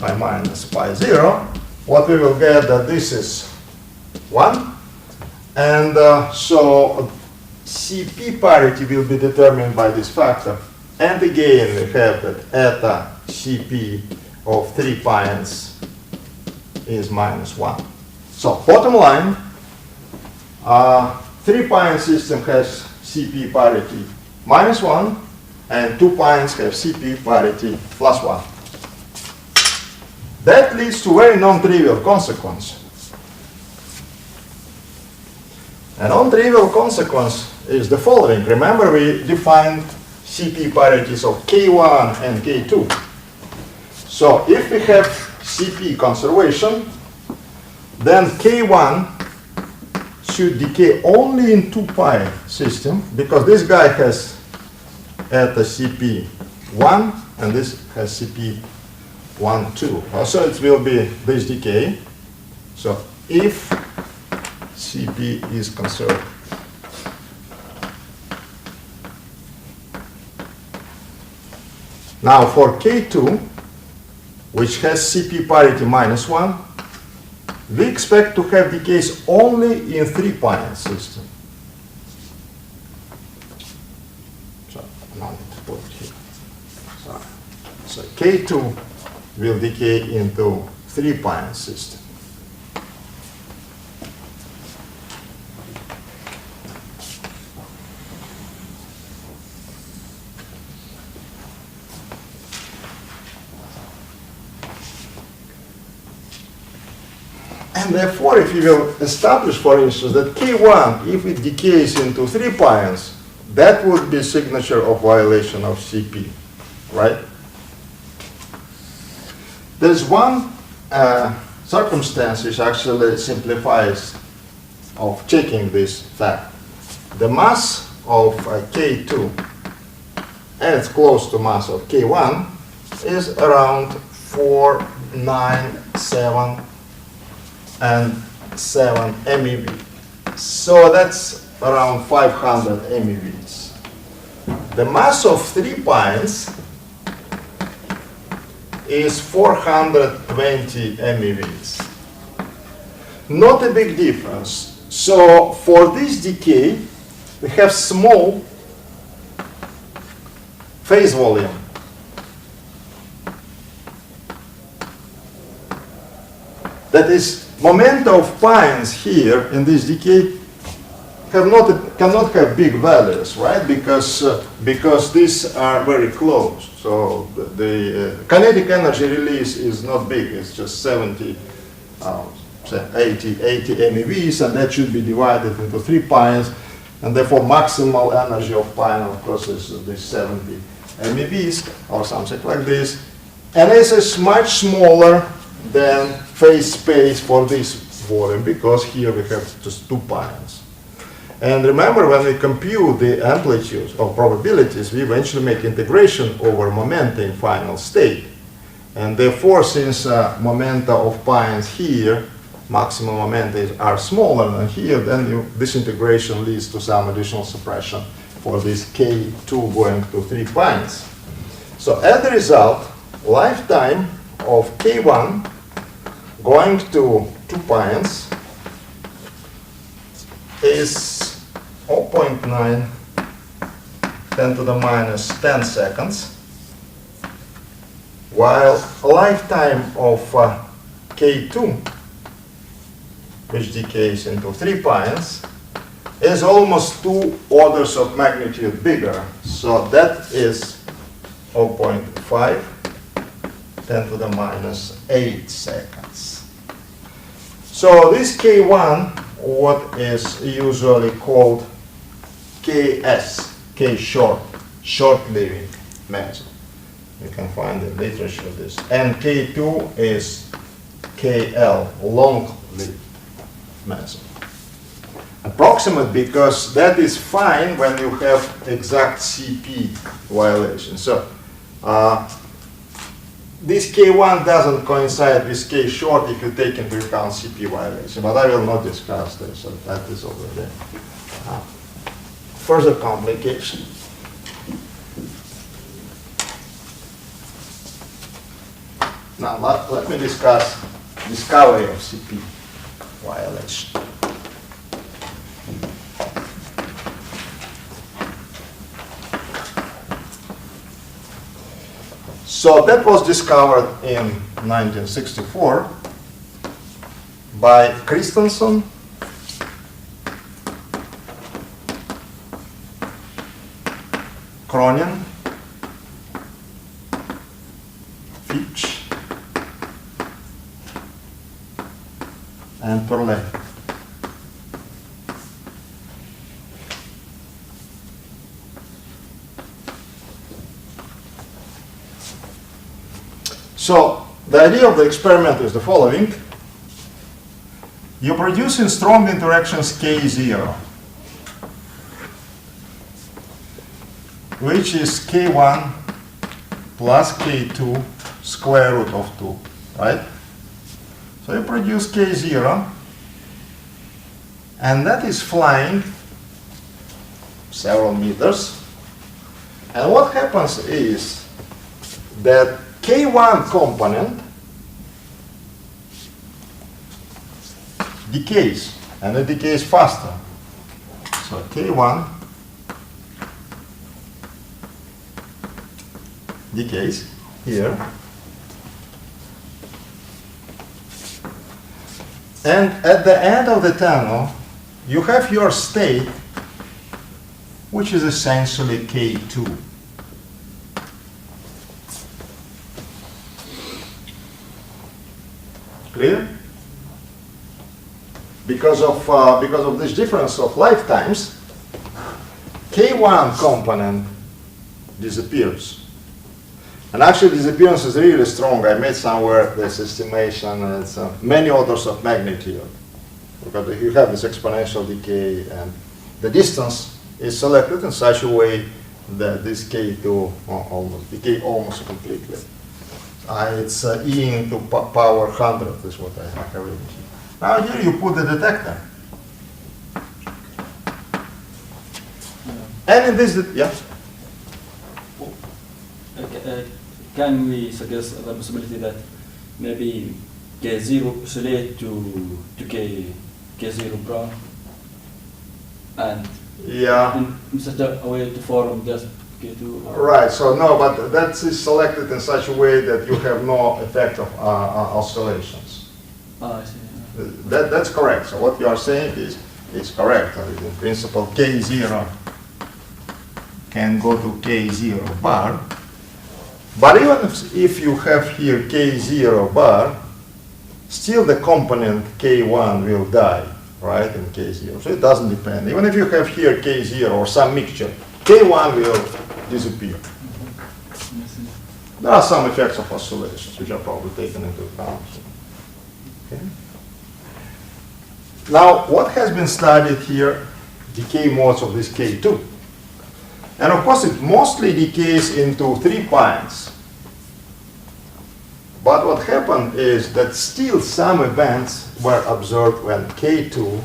Speaker 1: pi minus, pi 0. What we will get that this is 1. And so Cp parity will be determined by this factor. And again, we have that eta Cp of 3 pions is minus 1. So bottom line, 3 pion system has Cp parity minus 1, and 2 pions have Cp parity plus 1. That leads to very non-trivial consequence. A non-trivial consequence is the following. Remember, we defined Cp parities of K1 and K2. So if we have Cp conservation, then K1 should decay only in 2 pi system, because this guy has at a Cp1 and this has Cp1, 2. Also it will be this decay. So if Cp is conserved. Now for K2, which has Cp parity -1, we expect to have decays only in 3 pi system. So now I need to put it here. So K2 will decay into 3 pi system. And therefore, if you will establish, for instance, that K1, if it decays into 3 pions, that would be signature of violation of Cp, right? There's one circumstance which actually simplifies of checking this fact. The mass of K2, and it's close to mass of K1, is around 497 and 7 MeV. So that's around 500 MeVs. The mass of 3 pions is 420 MeVs. Not a big difference. So for this decay, we have small phase volume. That is, momenta of pions here in this decay cannot have big values, right? Because these are very close. So the kinetic energy release is not big. It's just 70, say 80 MeVs, and that should be divided into 3 pions. And therefore, maximal energy of pion, of course, is this 70 MeVs or something like this. And this is much smaller than phase space for this volume, because here we have just 2 pions. And remember, when we compute the amplitudes of probabilities, we eventually make integration over momenta in final state. And therefore, since momenta of pions here, maximum momenta are smaller than here, then this integration leads to some additional suppression for this K2 going to 3 pions. So as a result, lifetime of K1 going to 2 pions is 0.9 10 to the minus 10 seconds, while lifetime of K2, which decays into 3 pions, is almost 2 orders of magnitude bigger. So that is 0.5 10 to the minus 8 seconds. So this K1, what is usually called KS, K short, short-living meson. You can find in literature this. And K2 is KL, long-lived meson. Approximate, because that is fine when you have exact Cp violation. So this K1 doesn't coincide with K short if you take into account Cp violation, but I will not discuss this, so that is over there. Further complication. Now let me discuss discovery of Cp violation. So that was discovered in 1964 by Christensen, Cronin, Fitch, and Perlet. So the idea of the experiment is the following. You're producing strong interactions K0, which is K1 plus K2 square root of 2, right? So you produce K0, and that is flying several meters. And what happens is that K1 component decays, and it decays faster. So K1 decays here. And at the end of the tunnel, you have your state, which is essentially K2. Clear? Because of this difference of lifetimes, K1 component disappears. And actually this appearance is really strong. I made somewhere this estimation, and it's many orders of magnitude. Because you have this exponential decay, and the distance is selected in such a way that this K2 almost decay almost completely. It's E into power 100 is what I have written here. Now here you put the detector. And in this, yeah?
Speaker 4: Can we suggest the possibility that maybe K0 oscillate to K0 prime, and
Speaker 1: Yeah.
Speaker 4: in such a way to form just K2?
Speaker 1: Right, so no, but that is selected in such a way that you have no effect of oscillations.
Speaker 4: I see.
Speaker 1: That's correct. So what you are saying is correct. In principle, K0 can go to K0 bar. But even if you have here K0 bar, still the component K1 will die, right, in K0. So it doesn't depend. Even if you have here K0 or some mixture, K1 will disappear. There are some effects of oscillations which are probably taken into account. Okay. Now, what has been studied here? Decay modes of this K2. And of course, it mostly decays into 3 pints. But what happened is that still some events were observed when K2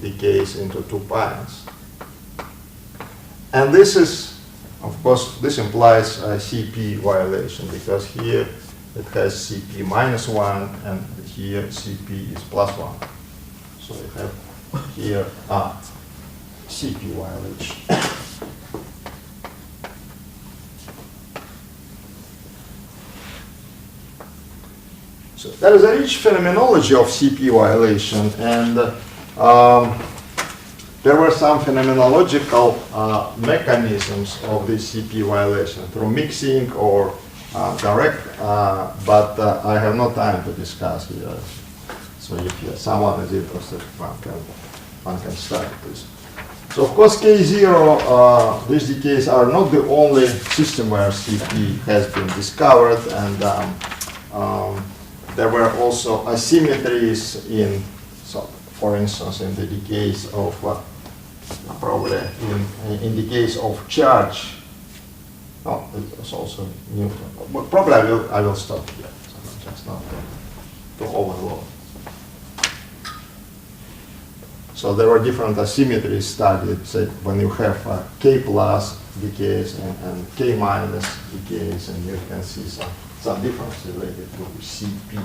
Speaker 1: decays into 2 pints. And this is, of course, this implies a CP violation, because here it has CP minus 1 and here CP is plus 1. So you have here a CP violation. So there is a rich phenomenology of CP violation, and there were some phenomenological mechanisms of this CP violation through mixing or direct, but I have no time to discuss here. So if someone is interested, one can start this. So of course K0, these decays are not the only system where CP has been discovered, and there were also asymmetries in, so for instance, in the decays of, probably in the case of charge. No, it was also neutral. But probably I will stop here, so just not to overload. So there were different asymmetries studied, say, when you have K plus decays and K minus decays, and you can see some difference related to CP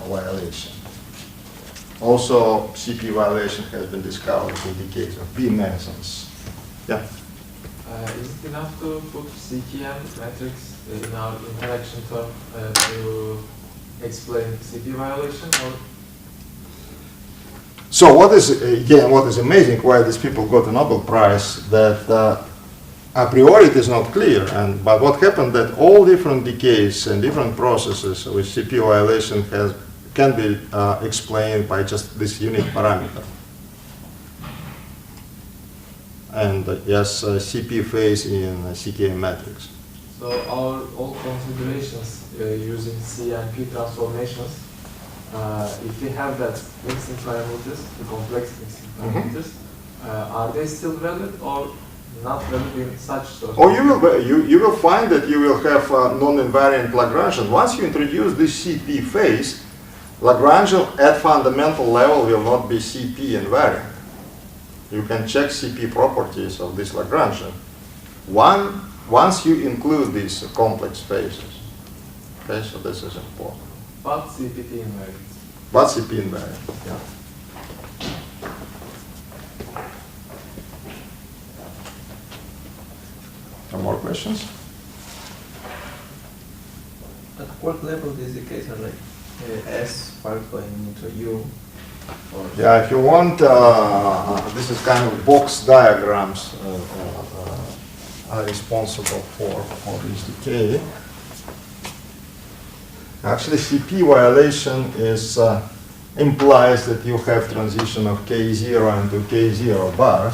Speaker 1: violation. Also, CP violation has been discovered in the case of B mesons. Yeah.
Speaker 5: Is it enough to put CTM matrix in our interaction term to explain CP violation? Or?
Speaker 1: So what is amazing, why these people got a Nobel Prize, that a priori it is not clear, but what happened that all different decays and different processes with CP violation can be explained by just this unique parameter. And yes, CP phase in CKM matrix.
Speaker 5: So our all considerations using C and P transformations, if we have that mixing parameters, the complex mixing parameters, are they still valid or not valid in such sort?
Speaker 1: Or you will find that you will have non-invariant Lagrangian. Once you introduce this CP phase, Lagrangian at fundamental level will not be CP invariant. You can check CP properties of this Lagrangian. Once you include these complex phases. Okay, so this is important.
Speaker 5: But CPT invariant.
Speaker 1: But CP invariant, yeah. Some more questions?
Speaker 3: At what level is the case? Are like S part going into U? Or
Speaker 1: Yeah, if you want, this is kind of box diagrams are responsible for this decay. Actually, CP violation is implies that you have transition of K0 into K0 bar,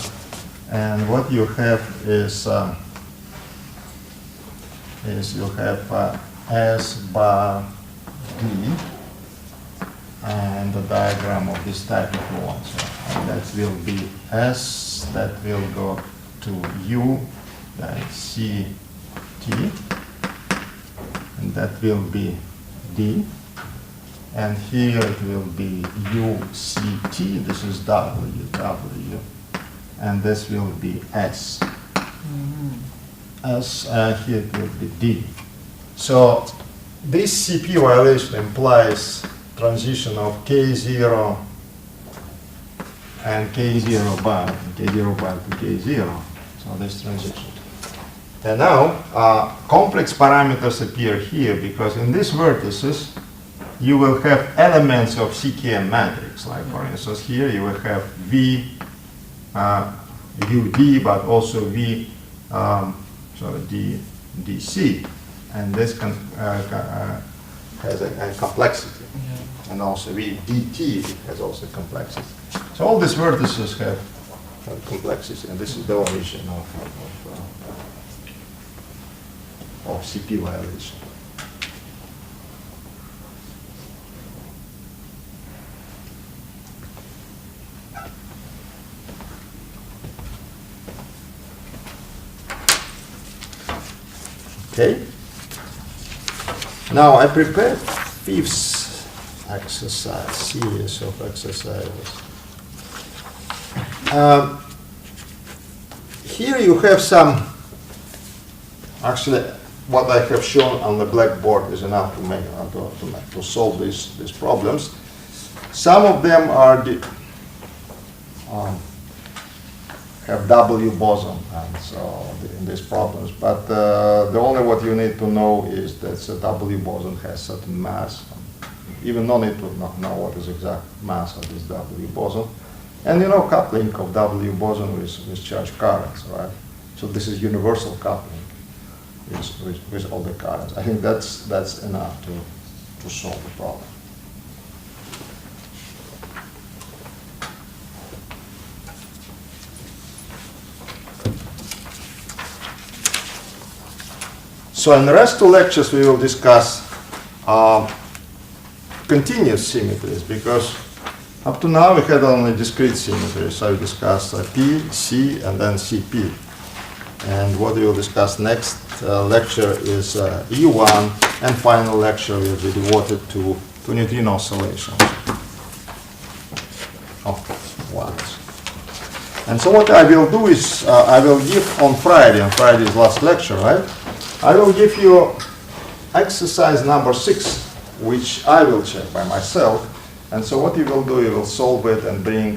Speaker 1: and what you have is you have S bar D, and the diagram of this type if you want. So, and that will be S, that will go to U, then C, T, and that will be D, and here it will be U, C, T, this is W, W, and this will be S. S, here it will be D. So this CP violation implies transition of K0 and K0 bar to K0. So this transition. And now complex parameters appear here because in these vertices you will have elements of CKM matrix. Like for instance here you will have V UD, but also V DC, and this has a complexity.
Speaker 3: yeah.
Speaker 1: And also dt has also complexity. So all these vertices have complexity, and this is the origin of CP violation. Okay. Now I prepared fifth exercise, series of exercises. Here you have some, actually what I have shown on the blackboard is enough to make, to solve these problems. Some of them are have W boson, and so in these problems. But the only what you need to know is that the W boson has certain mass. Even no need to know what is exact mass of this W boson. And you know coupling of W boson with charge currents, right? So this is universal coupling with all the currents. I think that's enough to solve the problem. So in the rest of lectures we will discuss continuous symmetries, because up to now we had only discrete symmetries. So we discussed P, C, and then CP. And what we will discuss next lecture is E1, and final lecture will be devoted to neutrino oscillations of ones. And so what I will do is I will give on Friday's last lecture, right? I will give you exercise number 6, which I will check by myself. And so what you will do, you will solve it and bring,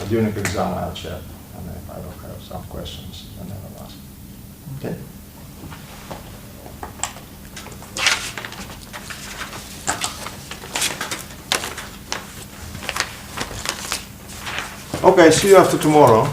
Speaker 1: during the exam I'll check. And if I will have some questions, then I will ask. Okay? Okay, see you after tomorrow.